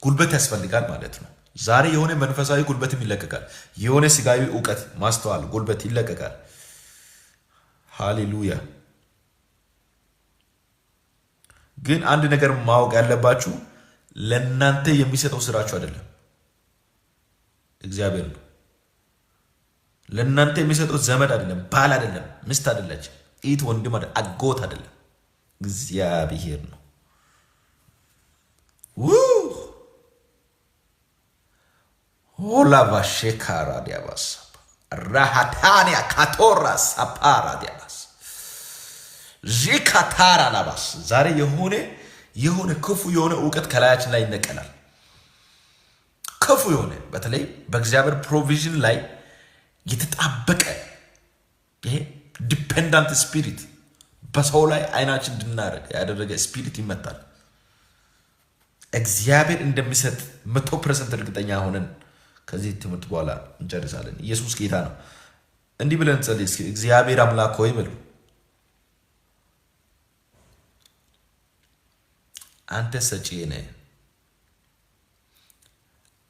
[SPEAKER 1] ጉልበት ያስፈልጋል ማለት ነው። ዛሬ የሆነ መንፈሳዊ ጉልበትም ይለቀቃል። የሆነ ስጋዊ እውቀት፣ ማስተዋል፣ ጉልበት ይለቀቃል። ሃሌሉያ። ግን አንድ ነገር ማወቅ ያለባችሁ ለእናንተ የሚሰጠው ስራችሁ አይደለም፣ እግዚአብሔር ነው። ለእናንተ የሚሰጠው ዘመድ አይደለም፣ ባል አይደለም፣ ሚስት አይደለች፣ ኢት ወንድም አይደለም፣ አጎት አይደለም፣ እግዚአብሔር ነው። ሆላቫ ሼካራ ዲያባስ ራሃታንያ ካቶራ ሳፓራ ዲያባስ ዚካታራ ላባስ ዛሬ የሆነ ክፉ የሆነ እውቀት ከላያችን ላይ ይነቀላል። ክፉ የሆነ በተለይ በእግዚአብሔር ፕሮቪዥን ላይ የተጣበቀ ይሄ ዲፔንዳንት ስፒሪት በሰው ላይ አይናችን እንድናደርግ ያደረገ ስፒሪት ይመታል። እግዚአብሔር እንደሚሰጥ 100% እርግጠኛ ሆነን ከዚህ ትምህርት በኋላ እንጨርሳለን። ኢየሱስ ጌታ ነው። እንዲህ ብለን ጸልይ እስኪ። እግዚአብሔር አምላክ ሆይ በሉ። አንተ ሰጪ ነህ፣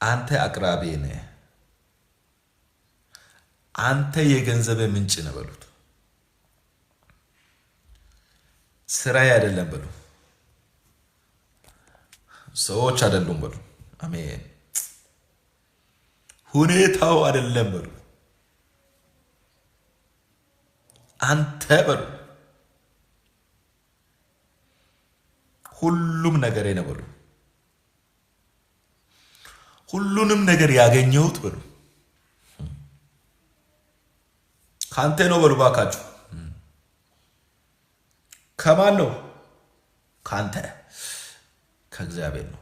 [SPEAKER 1] አንተ አቅራቢ ነህ፣ አንተ የገንዘብ ምንጭ ነህ በሉት። ስራዬ አይደለም በሉ፣ ሰዎች አይደሉም በሉ። አሜን። ሁኔታው አይደለም በሉ፣ አንተ በሉ። ሁሉም ነገሬ ነው በሉ። ሁሉንም ነገር ያገኘሁት በሉ ካንተ ነው በሉ። ባካችሁ ከማን ነው? ካንተ፣ ከእግዚአብሔር ነው።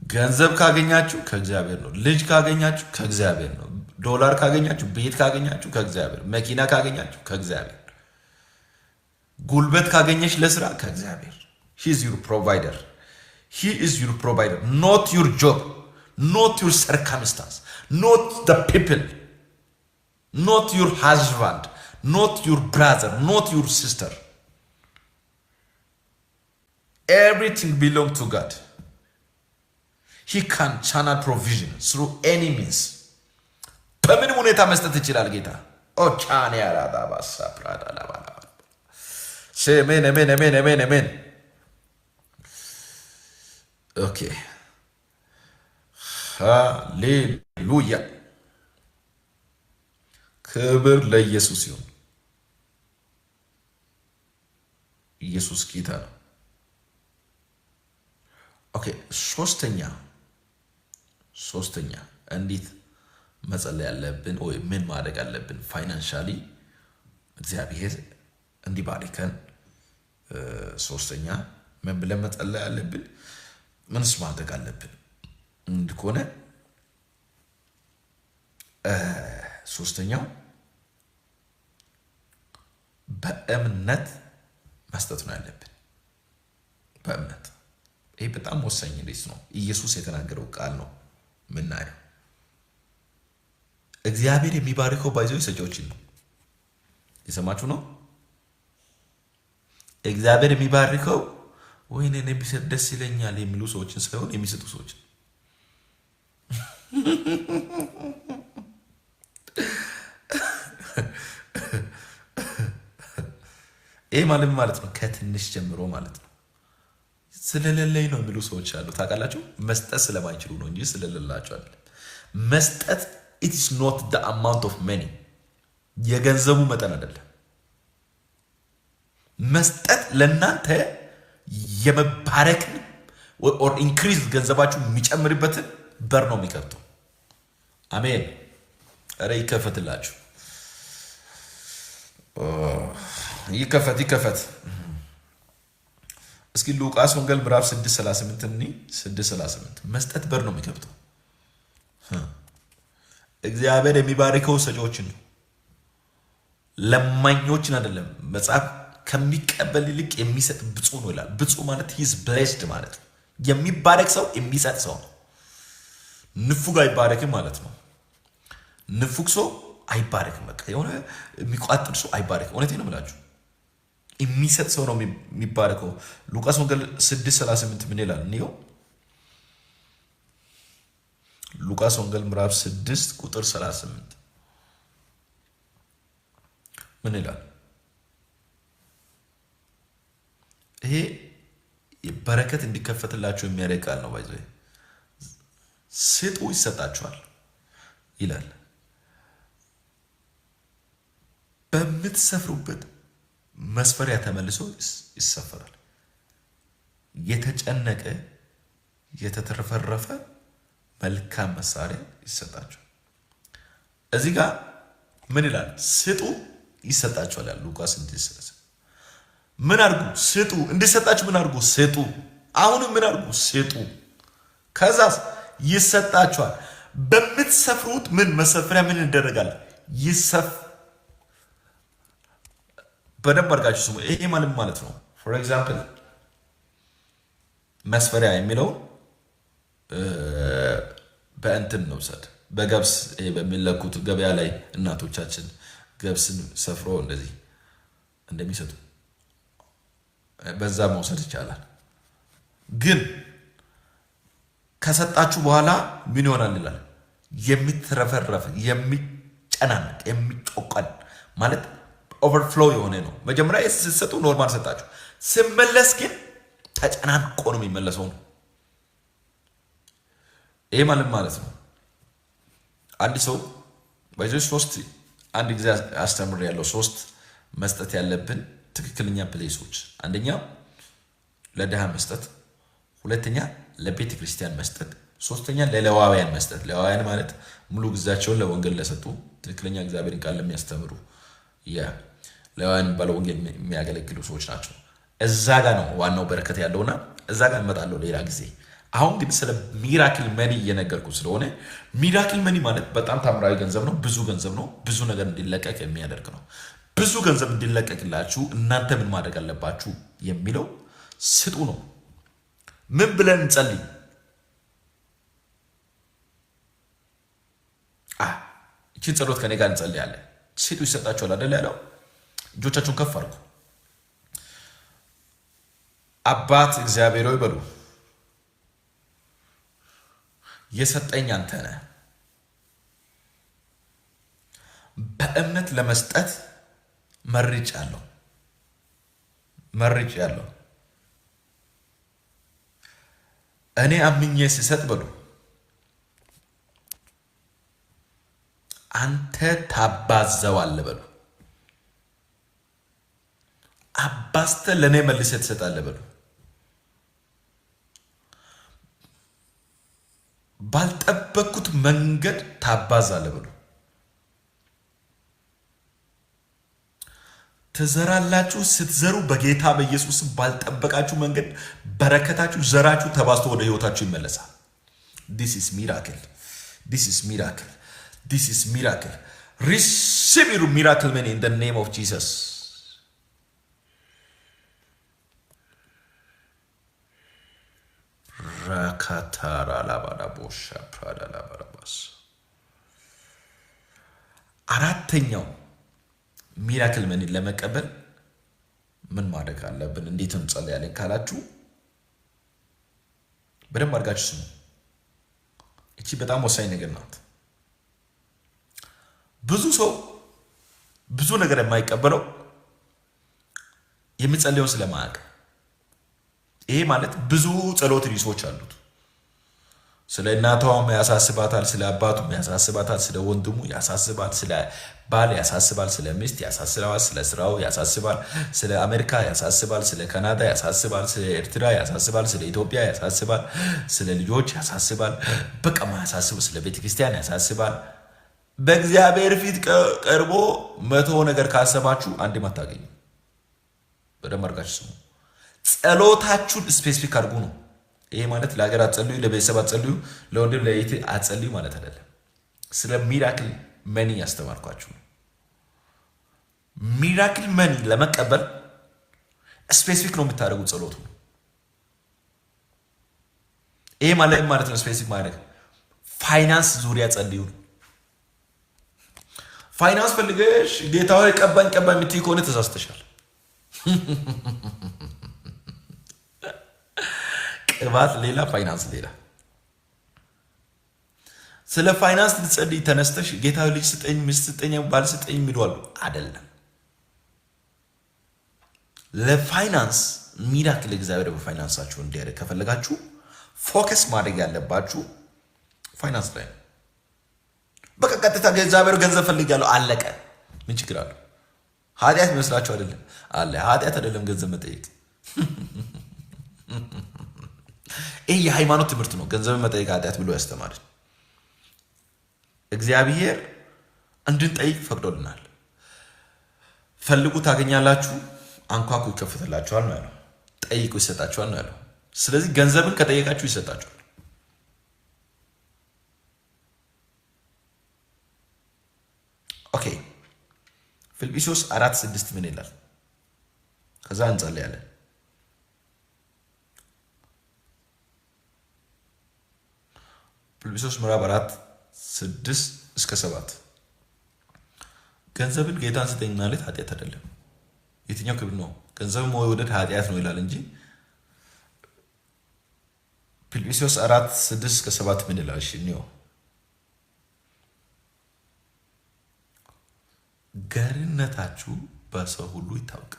[SPEAKER 1] ገንዘብ ካገኛችሁ ከእግዚአብሔር ነው። ልጅ ካገኛችሁ ከእግዚአብሔር ነው። ዶላር ካገኛችሁ፣ ቤት ካገኛችሁ ከእግዚአብሔር፣ መኪና ካገኛችሁ ከእግዚአብሔር፣ ጉልበት ካገኘች ለስራ ከእግዚአብሔር። ሂ ኢዝ ዩር ፕሮቫይደር። ሂ ኢዝ ዩር ፕሮቫይደር ኖት ዩር ጆብ ኖት ዩር ሰርከምስታንስ ኖት ዘ ፒፕል ኖት ዩር ሃዝባንድ ኖት ዩር ብራዘር ኖት ዩር ሲስተር። ኤቭሪቲንግ ቢሎንግ ቱ ጋድ። ሂ ካን ቻናል ፕሮቪዥን ስሩ ኤኒ ሚንስ። በምንም ሁኔታ መስጠት ይችላል ጌታ። ኦቻኔ ያራዳባሳ ፕራዳ ላባላ ሜን ሜን ሜን ሜን ሜን። ኦኬ ሃሌሉያ። ክብር ለኢየሱስ ይሁን። ኢየሱስ ጌታ ነው። ኦኬ ሶስተኛ እንዴት መጸለይ ያለብን ወይ ምን ማድረግ አለብን? ፋይናንሻሊ እግዚአብሔር እንዲባርከን ሶስተኛ ምን ብለን መጸለይ አለብን? ምንስ ማድረግ አለብን? እንድኮነ ሶስተኛው በእምነት መስጠት ነው ያለብን። በእምነት ይሄ በጣም ወሳኝ እንዴት ነው? ኢየሱስ የተናገረው ቃል ነው ምናየው። እግዚአብሔር የሚባርከው ባይዘው ሰጪዎችን ነው። የሰማችሁ ነው። እግዚአብሔር የሚባርከው ወይኔ እኔ ቢሰጥ ደስ ይለኛል የሚሉ ሰዎችን ሳይሆን የሚሰጡ ሰዎችን። ይህ ማለት ነው ከትንሽ ጀምሮ ማለት ነው። ስለሌለኝ ነው የሚሉ ሰዎች አሉ። ታውቃላችሁ፣ መስጠት ስለማይችሉ ነው እንጂ ስለሌላቸው አይደለም። መስጠት it is not the amount of money፣ የገንዘቡ መጠን አይደለም። መስጠት ለእናንተ የመባረክን ኦር ኢንክሪዝ ገንዘባችሁ የሚጨምርበትን በር ነው የሚከፍተው። አሜን። ኧረ ይከፈትላችሁ፣ ይከፈት። እስኪ ሉቃስ ወንጌል ምዕራፍ 6:38 መስጠት በር ነው የሚከፍተው። እግዚአብሔር የሚባርከው ሰጪዎችን ነው፣ ለማኞችን አይደለም። መጽሐፍ ከሚቀበል ይልቅ የሚሰጥ ብፁዕ ነው ይላል። ብፁዕ ማለት ሂዝ ብሌስድ ማለት ነው። የሚባረክ ሰው የሚሰጥ ሰው ነው። ንፉግ አይባረክም ማለት ነው። ንፉግ ሰው አይባረክም። በቃ የሆነ የሚቋጥር ሰው አይባረክም። እውነቴን ነው የምላችሁ። የሚሰጥ ሰው ነው የሚባረከው። ሉቃስ ወንጌል 6:38 ምን ይላል? እንየው። ሉቃስ ወንጌል ምዕራፍ 6:38 ምን ይላል? ይሄ በረከት እንዲከፈትላችሁ የሚያደርግ ቃል ነው። ባይዘ ስጡ ይሰጣችኋል ይላል። በምትሰፍሩበት መስፈሪያ ተመልሶ ይሰፈራል። የተጨነቀ የተትረፈረፈ መልካም መሳሪያ ይሰጣችኋል። እዚህ ጋር ምን ይላል? ስጡ ይሰጣችኋል ያለ ሉቃስ 6:38 ምን አድርጉ? ስጡ። እንዲሰጣችሁ ምን አድርጉ? ስጡ። አሁንም ምን አድርጉ? ስጡ። ከዛስ ይሰጣችኋል። በምትሰፍሩት ምን መሰፈሪያ ምን ይደረጋል? በደንብ አድርጋችሁ ስሙ። ይሄ ማለት ነው ፎር ኤግዛምፕል መስፈሪያ የሚለው በእንትን ነው ሰድ በገብስ በሚለኩት ገበያ ላይ እናቶቻችን ገብስን ሰፍሮ እንደዚህ እንደሚሰጡ በዛ መውሰድ ይቻላል። ግን ከሰጣችሁ በኋላ ምን ይሆናል ይላል? የሚትረፈረፍ የሚጨናነቅ የሚጮቀን ማለት ኦቨርፍሎ የሆነ ነው። መጀመሪያ ስትሰጡ ኖርማል ሰጣችሁ፣ ስመለስ ግን ተጨናንቆ ነው የሚመለሰው ነው። ይሄ ማለት ነው አንድ ሰው በዚህ ሶስት አንድ ጊዜ አስተምር ያለው ሶስት መስጠት ያለብን ትክክለኛ ፕሌሶች፣ አንደኛ ለድሃ መስጠት፣ ሁለተኛ ለቤተ ክርስቲያን መስጠት፣ ሶስተኛ ለሌዋውያን መስጠት። ሌዋውያን ማለት ሙሉ ጊዜያቸውን ለወንጌል ለሰጡ ትክክለኛ እግዚአብሔርን ቃል ለሚያስተምሩ ሌዋውያን ባለ ወንጌል የሚያገለግሉ ሰዎች ናቸው። እዛ ጋር ነው ዋናው በረከት ያለውና እዛ ጋር እንመጣለሁ ሌላ ጊዜ። አሁን ግን ስለ ሚራክል መኒ እየነገርኩ ስለሆነ ሚራክል መኒ ማለት በጣም ታምራዊ ገንዘብ ነው። ብዙ ገንዘብ ነው። ብዙ ነገር እንዲለቀቅ የሚያደርግ ነው። ብዙ ገንዘብ እንዲለቀቅላችሁ እናንተ ምን ማድረግ አለባችሁ የሚለው ስጡ ነው። ምን ብለን እንጸልይ? እቺን ጸሎት ከኔ ጋር እንጸልያለን። ስጡ ይሰጣችኋል አይደል ያለው? እጆቻችሁን ከፍ አድርጉ። አባት እግዚአብሔር ሆይ በሉ፣ የሰጠኝ አንተ ነህ። በእምነት ለመስጠት መርጫለሁ። እኔ አምኜ ስሰጥ በሉ አንተ ታባዘዋለህ በሉ። አባስተ ለእኔ መልሰህ ትሰጣለህ በሉ። ባልጠበቅኩት መንገድ ታባዛለህ በሉ። ትዘራላችሁ። ስትዘሩ በጌታ በኢየሱስ ባልጠበቃችሁ መንገድ በረከታችሁ ዘራችሁ ተባዝቶ ወደ ህይወታችሁ ይመለሳል። this is miracle. receive your miracle money in the name of Jesus. rakatara labada bosha prada labarabas አራተኛው ሚራክል መኒ ለመቀበል ምን ማድረግ አለብን? እንዴት እንጸልያለን ካላችሁ በደንብ አድርጋችሁ ስሙ። እቺ በጣም ወሳኝ ነገር ናት። ብዙ ሰው ብዙ ነገር የማይቀበለው የሚጸልየውን ስለማያውቅ። ይሄ ማለት ብዙ ጸሎት ሪሶች አሉት። ስለ እናቷም ያሳስባታል፣ ስለ አባቱም ያሳስባታል፣ ስለ ወንድሙ ያሳስባል፣ ስለ ባል ያሳስባል፣ ስለ ሚስት ያሳስባል፣ ስለ ስራው ያሳስባል፣ ስለ አሜሪካ ያሳስባል፣ ስለ ካናዳ ያሳስባል፣ ስለ ኤርትራ ያሳስባል፣ ስለ ኢትዮጵያ ያሳስባል፣ ስለ ልጆች ያሳስባል። በቃ ማያሳስብ ስለ ቤተክርስቲያን ያሳስባል። በእግዚአብሔር ፊት ቀርቦ 100 ነገር ካሰባችሁ አንድም አታገኙ። በደንብ አድርጋችሁ ስሙ። ጸሎታችሁን ስፔሲፊክ አድርጉ ነው። ይሄ ማለት ለሀገር አትጸልዩ፣ ለቤተሰብ አትጸልዩ፣ ለወንድም ለእህት አትጸልዩ ማለት አይደለም። ስለ ሚራክል መኒ ያስተማርኳችሁ ነው። ሚራክል መኒ ለመቀበል ስፔሲፊክ ነው የምታደርጉት ጸሎቱ። ይሄ ማለት ነው ስፔሲፊክ ማድረግ። ፋይናንስ ዙሪያ ጸልዩ ነው። ፋይናንስ ፈልገሽ ጌታ ሆይ ቀባኝ የምትይ ከሆነ ተሳስተሻል። ቅባት ሌላ፣ ፋይናንስ ሌላ። ስለ ፋይናንስ ልትጸልይ ተነስተሽ ጌታ ልጅ ስጠኝ፣ ሚስት ስጠኝ፣ ባል ስጠኝ የሚሏሉ አይደለም። ለፋይናንስ ሚራክል እግዚአብሔር በፋይናንሳችሁ እንዲያደርግ ከፈለጋችሁ ፎከስ ማድረግ ያለባችሁ ፋይናንስ ላይ ነው። በቃ ቀጥታ እግዚአብሔር ገንዘብ ፈልጋለሁ አለቀ። ምን ችግር አለው? ኃጢአት ይመስላችሁ አይደለም አለ። ኃጢአት አይደለም ገንዘብ መጠየቅ። ይህ የሃይማኖት ትምህርት ነው። ገንዘብ መጠየቅ ኃጢአት ብሎ ያስተማርን እግዚአብሔር እንድንጠይቅ ፈቅዶልናል። ፈልጉ ታገኛላችሁ፣ አንኳኩ ይከፈትላችኋል ነው ያለው። ጠይቁ ይሰጣችኋል ነው ያለው። ስለዚህ ገንዘብን ከጠየቃችሁ ይሰጣችኋል። ኦኬ ፊልጵስዩስ 4:6 ምን ይላል? ከዛ እንጸልያለን። ፊልጵስዩስ ምዕራፍ 4:6-7 ገንዘብን ጌታን ስጠኝ ማለት ኃጢአት አይደለም። የትኛው ክብር ነው? ገንዘብን መውደድ ኃጢአት ነው ይላል እንጂ ፊልጵስዩስ 4:6-7 ምን ይላል? እሺ ነው ገርነታችሁ በሰው ሁሉ ይታወቅ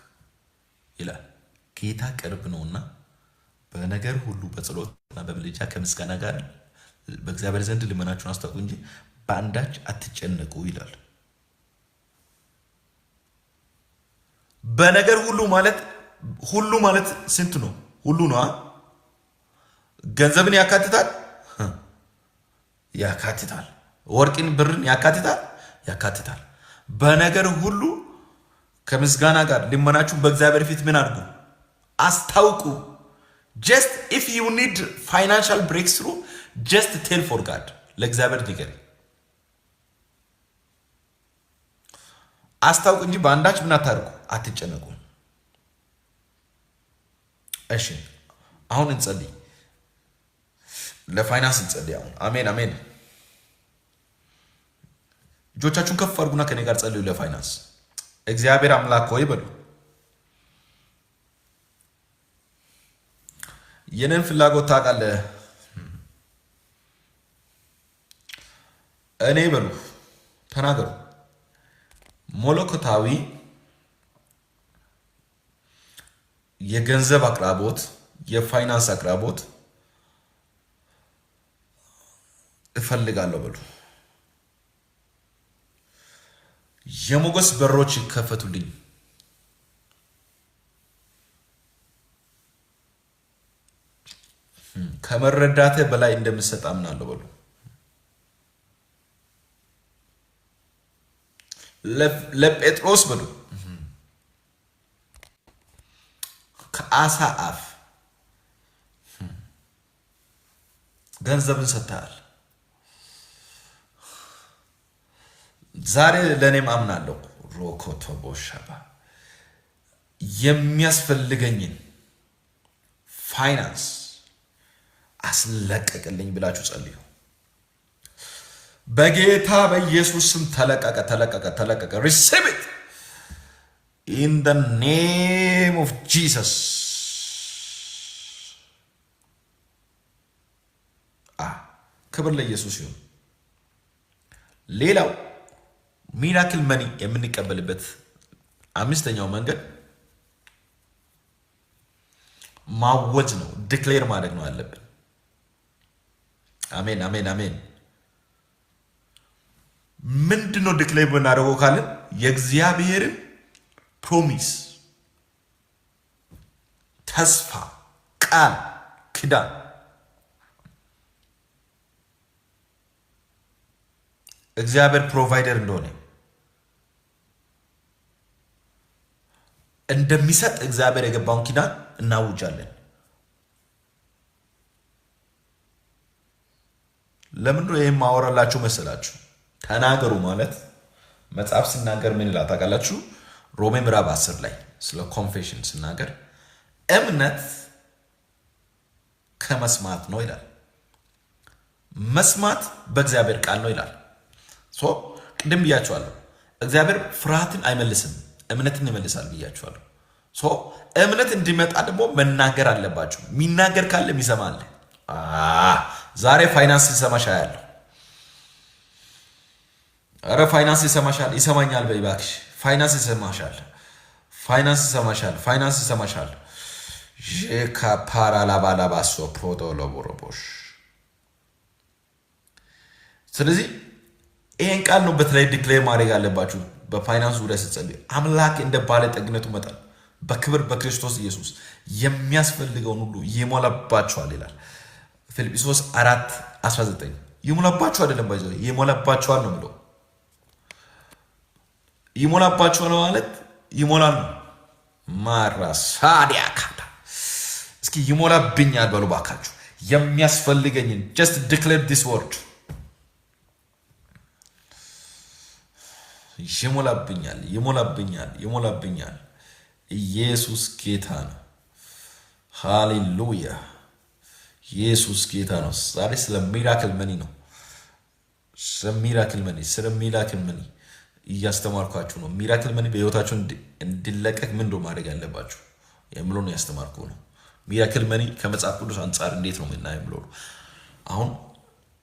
[SPEAKER 1] ይላል። ጌታ ቅርብ ነውና በነገር ሁሉ በጸሎትና በምልጃ ከምስጋና ጋር በእግዚአብሔር ዘንድ ልመናችሁን አስታውቁ እንጂ በአንዳች አትጨነቁ ይላል። በነገር ሁሉ ማለት ስንት ነው? ሁሉ ነው። ገንዘብን ያካትታል። ወርቅን ብርን ያካትታል። በነገር ሁሉ ከምስጋና ጋር ልመናችሁ በእግዚአብሔር ፊት ምን አድርጉ? አስታውቁ። ጀስት ኢፍ ዩ ኒድ ፋይናንሻል ብሬክ ስሩ ጀስት ቴል ፎር ጋድ። ለእግዚአብሔር ንገር፣ አስታውቁ እንጂ በአንዳች ምን አታድርጉ፣ አትጨነቁ። እሺ አሁን እንጸልይ፣ ለፋይናንስ እንጸልይ። አሁን አሜን። እጆቻችሁን ከፍ አድርጉና ከኔ ጋር ጸልዩ ለፋይናንስ። እግዚአብሔር አምላክ ሆይ በሉ፣ የኔን ፍላጎት ታውቃለህ። እኔ በሉ ተናገሩ፣ መለኮታዊ የገንዘብ አቅራቦት፣ የፋይናንስ አቅራቦት እፈልጋለሁ በሉ። የሞገስ በሮች ይከፈቱልኝ። ከመረዳቴ በላይ እንደምሰጥ አምናለሁ በሉ። ለጴጥሮስ በሉ ከአሳ አፍ ገንዘብን ሰጥተሃል። ዛሬ ለእኔም አምናለሁ ሮኮቶቦሻባ የሚያስፈልገኝን ፋይናንስ አስለቀቅልኝ ብላችሁ ጸልዩ። በጌታ በኢየሱስ ስም ተለቀቀ። ሪሲቭ ኢት ኢን ደ ኔም ኦፍ ጂሰስ። ክብር ለኢየሱስ ይሁን። ሌላው ሚራክል መኒ የምንቀበልበት አምስተኛው መንገድ ማወጅ ነው። ዲክሌር ማድረግ ነው ያለብን። አሜን አሜን አሜን። ምንድነው ዲክሌር ብናደርገው ካልን የእግዚአብሔርን ፕሮሚስ፣ ተስፋ፣ ቃል፣ ኪዳን እግዚአብሔር ፕሮቫይደር እንደሆነ እንደሚሰጥ እግዚአብሔር የገባውን ኪዳን እናውጃለን። ለምንድነው ይሄን ማወራላችሁ መሰላችሁ? ተናገሩ ማለት መጽሐፍ ሲናገር ምን ይላል ታውቃላችሁ? ሮሜ ምዕራፍ 10 ላይ ስለ ኮንፌሽን ሲናገር እምነት ከመስማት ነው ይላል። መስማት በእግዚአብሔር ቃል ነው ይላል። ቅድም ብያችኋለሁ፣ እግዚአብሔር ፍርሃትን አይመልስም፣ እምነትን ይመልሳል ብያችኋለሁ። እምነት እንዲመጣ ደግሞ መናገር አለባችሁ። የሚናገር ካለ የሚሰማ አለ። ዛሬ ፋይናንስ ይሰማሻ ያለው፣ አረ ፋይናንስ ይሰማሻል፣ ይሰማኛል በይ እባክሽ። ፋይናንስ ይሰማሻል፣ ፋይናንስ ይሰማሻል፣ ፋይናንስ ይሰማሻል። ፓራላባላባሶ ፖዶሎቦሮቦሽ። ስለዚህ ይሄን ቃል ነው በተለይ ዲክሌር ማድረግ አለባችሁ። በፋይናንስ ዙሪያ ስትጸልዩ አምላክ እንደ ባለጠግነቱ መጠን በክብር በክርስቶስ ኢየሱስ የሚያስፈልገውን ሁሉ ይሞላባችኋል ይላል ፊልጵስዩስ 4:19። ይሞላባችሁ አይደለም ባይዘው ይሞላባችኋል ነው ብለው። ይሞላባችኋል ማለት ይሞላል ነው። ማራሳዲያ ካታ እስኪ ይሞላብኛል በሉ ባካችሁ። የሚያስፈልገኝን just declare this word ይሞላብኛል፣ ይሞላብኛል፣ ይሞላብኛል። ኢየሱስ ጌታ ነው። ሃሌሉያ! ኢየሱስ ጌታ ነው። ዛሬ ስለ ሚራክል መኒ ነው። ስለ ሚራክል መኒ እያስተማርኳችሁ ነው። ሚራክል መኒ በህይወታችሁ እንዲለቀቅ ምን ማድረግ ያለባችሁ የምለው ነው ያስተማርኩ ነው። ሚራክል መኒ ከመጽሐፍ ቅዱስ አንጻር እንዴት ነው የምናየው የምለው ነው። አሁን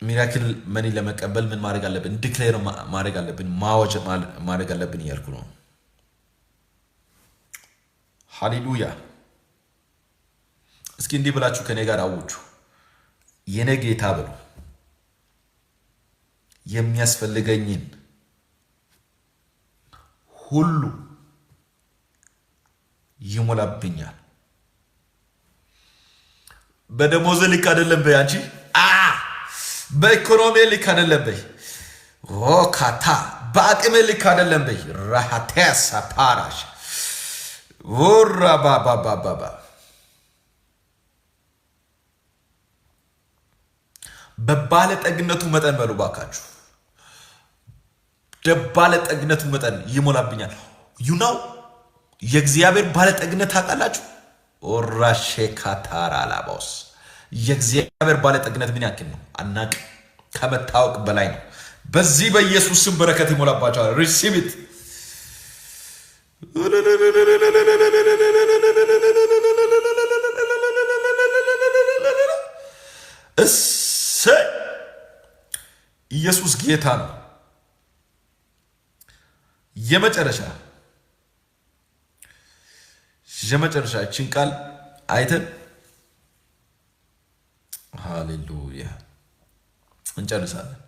[SPEAKER 1] ሚራክል መኒ ለመቀበል ምን ማድረግ አለብን? ዲክሌር ማድረግ አለብን፣ ማወጅ ማድረግ አለብን እያልኩ ነው። ሃሌሉያ! እስኪ እንዲህ ብላችሁ ከኔ ጋር አውጁ። የኔ ጌታ ብሉ፣ የሚያስፈልገኝን ሁሉ ይሞላብኛል። በደሞዝ ልክ አይደለም በይ አንቺ፣ በኢኮኖሚ ልክ አይደለም በይ፣ ሮካታ በአቅሜ ልክ አይደለም በይ። ራሃቴሳ ፓራሽ ወራ ባባባባ በባለጠግነቱ መጠን በሉ ባካችሁ፣ በባለጠግነቱ መጠን ይሞላብኛል። ዩናው የእግዚአብሔር ባለጠግነት ታውቃላችሁ? ኦራሼ ካታራላባውስ የእግዚአብሔር ባለጠግነት ምን ያክል ነው አናቅ፣ ከመታወቅ በላይ ነው። በዚህ በኢየሱስ ስም በረከት ይሞላባቸዋል። ሪሲቭ ኢት። እሰይ! ኢየሱስ ጌታ ነው። የመጨረሻ እችን ቃል አይተን ሃሌሉያ እንጨርሳለን።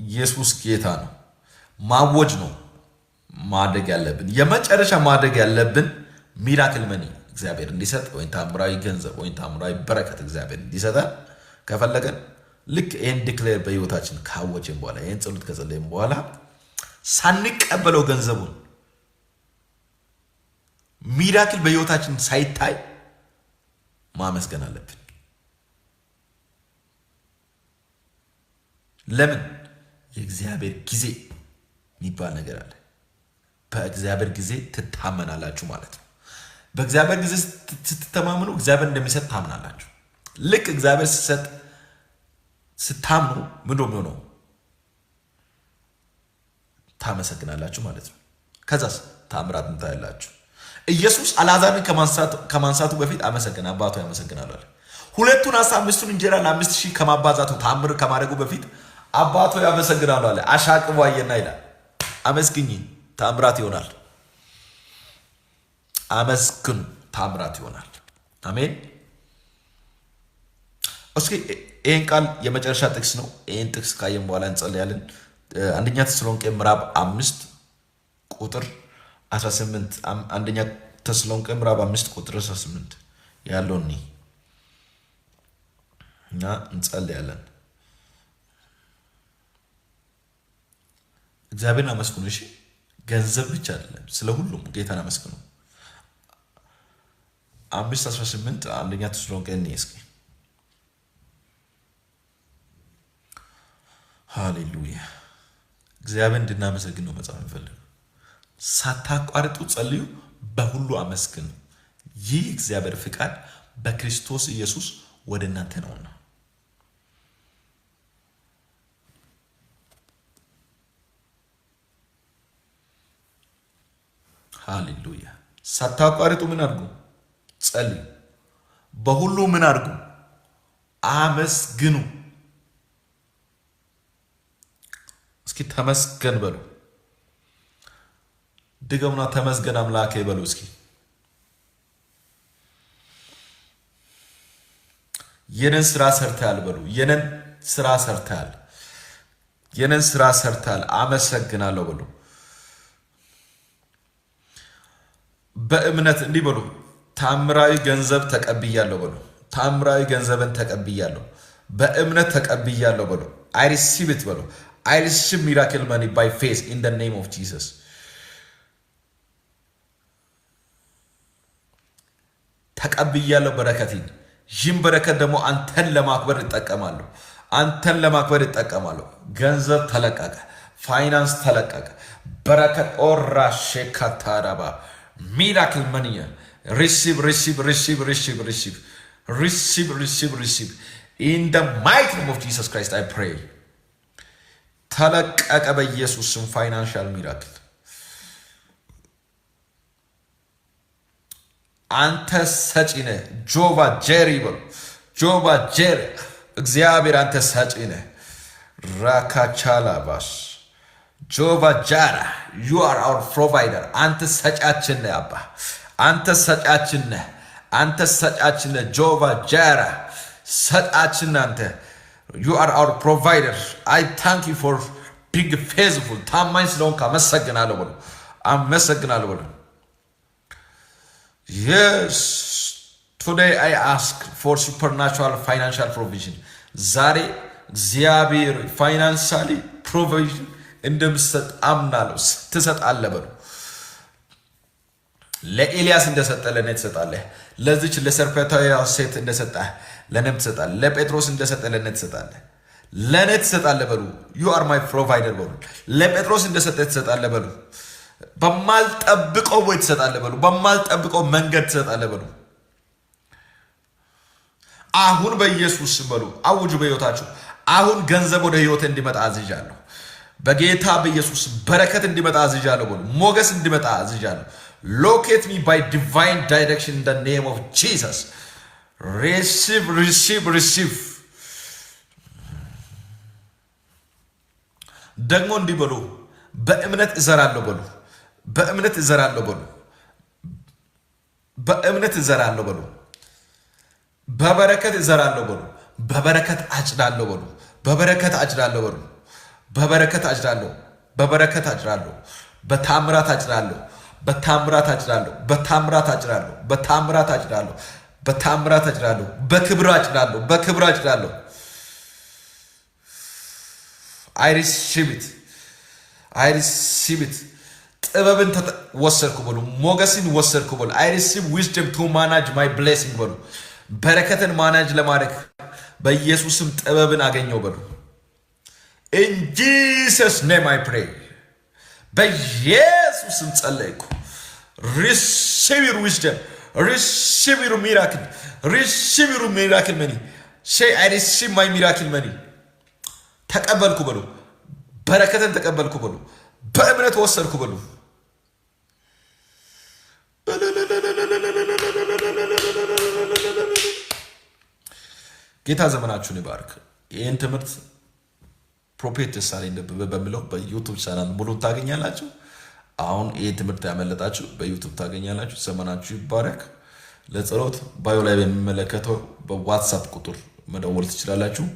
[SPEAKER 1] ኢየሱስ ጌታ ነው። ማወጅ ነው ማድረግ ያለብን። የመጨረሻ ማድረግ ያለብን ሚራክል መኒ እግዚአብሔር እንዲሰጥ ወይም ታምራዊ ገንዘብ ወይም ታምራዊ በረከት እግዚአብሔር እንዲሰጠን ከፈለገን ልክ ይህን ዲክሌር በህይወታችን ካወጅን በኋላ ይህን ጸሎት ከጸለይን በኋላ ሳንቀበለው ገንዘቡን ሚራክል በህይወታችን ሳይታይ ማመስገን አለብን። ለምን? የእግዚአብሔር ጊዜ የሚባል ነገር አለ። በእግዚአብሔር ጊዜ ትታመናላችሁ ማለት ነው። በእግዚአብሔር ጊዜ ስትተማመኑ እግዚአብሔር እንደሚሰጥ ታምናላችሁ። ልክ እግዚአብሔር ሲሰጥ ስታምኑ ምንድነው የሚሆነው? ታመሰግናላችሁ ማለት ነው። ከዛስ ታምራትን ታያላችሁ። ኢየሱስ አልዓዛርን ከማንሳቱ በፊት አመሰግን አባቱ ያመሰግናል አለ። ሁለቱን ዓሣ አምስቱን እንጀራ ለ5,000 ከማባዛቱ ታምር ከማድረጉ በፊት አባቱ ያመሰግናል አለ። አሻቅቦ አየና ይላል አመስግኝ ታምራት ይሆናል። አመስግኑ ታምራት ይሆናል። አሜን። እስኪ ይህን ቃል የመጨረሻ ጥቅስ ነው። ይህን ጥቅስ ካየን በኋላ እንጸልያለን። አንደኛ ተሰሎንቄ ምዕራፍ 5 ቁጥር 18 አንደኛ ተሰሎንቄ ምዕራፍ 5 ቁጥር 18 ያለውን እና እንጸልያለን። እግዚአብሔርን አመስግኑ። እሺ ገንዘብ ብቻ አይደለም፣ ስለ ሁሉም ጌታን አመስግኑ። 5:18 አንደኛ ተሰሎንቄ እስኪ ሃሌሉያ። እግዚአብሔር እንድናመሰግን ነው መጽሐፍ የሚፈልገው። ሳታቋርጡ ጸልዩ፣ በሁሉ አመስግኑ፣ ይህ እግዚአብሔር ፍቃድ በክርስቶስ ኢየሱስ ወደ እናንተ ነውና። ሃሌሉያ። ሳታቋርጡ ምን አድርጉ? ጸልዩ። በሁሉ ምን አድርጉ? አመስግኑ። እስኪ ተመስገን በሉ። ድገሙና ተመስገን አምላኬ በሉ። እስኪ የነን ስራ ሰርተሃል በሉ። የነን ስራ ሰርተሃል፣ የነን ስራ ሰርተሃል፣ አመሰግናለሁ በሉ። በእምነት እንዲህ በሉ፣ ታምራዊ ገንዘብ ተቀብያለሁ በሉ። ታምራዊ ገንዘብን ተቀብያለሁ፣ በእምነት ተቀብያለሁ በሉ። I receive it በሉ። I receive miracle money by faith in the name of Jesus. ተቀብያለሁ በረከቴን። ይህን በረከት ደግሞ አንተን ለማክበር እጠቀማለሁ፣ አንተን ለማክበር እጠቀማለሁ። ገንዘብ ተለቀቀ፣ ፋይናንስ ተለቀቀ፣ በረከት ኦራ ሼካታራባ ሚራክል መኒ receive receive receive receive receive receive receive receive in the mighty name of Jesus Christ I pray. ተለቀቀ በኢየሱስ ስም ፋይናንሻል ሚራክል። አንተ ሰጪ ነህ። ጆባ ጄሪ በሉ። ጆባ ጄሪ እግዚአብሔር አንተ ሰጪ ነህ። ራካቻላባስ ጆባ ጃራ you are our provider። አንተ ሰጫችን ነህ አባ፣ አንተ ሰጫችን ነህ፣ አንተ ሰጫችን ነህ። ጆባ ጃራ ሰጫችን አንተ you are our provider. I thank you for being faithful. ታማኝ ስለሆንክ አመሰግናለሁ በሉ። አመሰግናለሁ በሉ። Yes, today I ask for supernatural financial provision. ዛሬ እግዚአብሔር ፋይናንሻሊ ፕሮቪዥን እንደምሰጥ አምናለሁ። ትሰጣለህ በሉ። ለኤልያስ እንደሰጠ ለኔ ትሰጣለህ። ለዚች ለሰርፐታዊቷ ሴት እንደሰጠህ ለኔም ትሰጣለህ። ለጴጥሮስ እንደሰጠ ለኔ ትሰጣለህ። ለኔ ትሰጣለህ በሉ። you are my provider በሉ። ለጴጥሮስ እንደሰጠ ትሰጣለህ በሉ። በማልጠብቀው ወይ ትሰጣለህ በሉ። በማልጠብቀው መንገድ ትሰጣለህ በሉ። አሁን በኢየሱስ በሉ አውጁ በሕይወታችሁ። አሁን ገንዘብ ወደ ሕይወት እንዲመጣ አዝዣለሁ። በጌታ በኢየሱስ በረከት እንዲመጣ አዝዣለሁ በሉ። ሞገስ እንዲመጣ አዝዣለሁ። Locate me by divine direction in the name of Jesus. Receive, receive, receive. ደግሞ እንዲህ በሉ፣ በእምነት እዘራለሁ በሉ። በእምነት እዘራለሁ በሉ። በእምነት እዘራለሁ በሉ። በበረከት እዘራለሁ በሉ። በበረከት አጭዳለሁ በሉ። በበረከት አጭዳለሁ በሉ። በበረከት አጭዳለሁ። በበረከት አጭዳለሁ። በታምራት አጭዳለሁ። በታምራት አጭዳለሁ። በታምራት አጭዳለሁ። በታምራት አጭዳለሁ። በታምራት አጭዳለሁ። በክብር አጭዳለሁ። በክብር አጭዳለሁ። I receive it. I receive it. ጥበብን ወሰድኩ በሉ። ሞገስን ወሰድኩ በሉ። I receive wisdom to manage my blessing በሉ። በረከትን ማናጅ ለማድረግ በኢየሱስም ጥበብን አገኘው በሉ። In Jesus name I pray. በኢየሱስም ጸለይኩ። Receive your wisdom. Receive your miracle. Receive your miracle money. Say I receive my miracle money. ተቀበልኩ በሉ። በረከትን ተቀበልኩ በሉ። በእምነት ወሰድኩ በሉ። ጌታ ዘመናችሁን ይባርክ። ይህን ትምህርት ፕሮፌት ደሳለኝ ደበበ በሚለው በዩቱብ ቻናል ሙሉ ታገኛላችሁ። አሁን ይህ ትምህርት ያመለጣችሁ በዩቱብ ታገኛላችሁ። ዘመናችሁ ይባረክ። ለጸሎት ባዮ ላይ በሚመለከተው በዋትሳፕ ቁጥር መደወል ትችላላችሁ።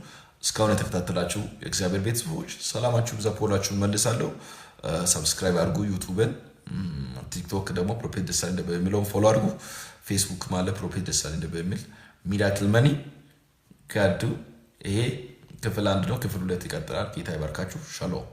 [SPEAKER 1] እስካሁን የተከታተላችሁ የእግዚአብሔር ቤተሰቦች ሰላማችሁ ብዛ። ፖላችሁን መልሳለሁ። ሰብስክራይብ አድርጉ ዩቱብን። ቲክቶክ ደግሞ ፕሮፌት ደሳለኝ ደበበ የሚለውን ፎሎ አድርጉ። ፌስቡክ ማለት ፕሮፌት ደሳለኝ ደበበ የሚል ሚራክል መኒ ከዱ። ይሄ ክፍል 1 ነው። ክፍል 2 ይቀጥላል። ጌታ ይባርካችሁ። ሻሎም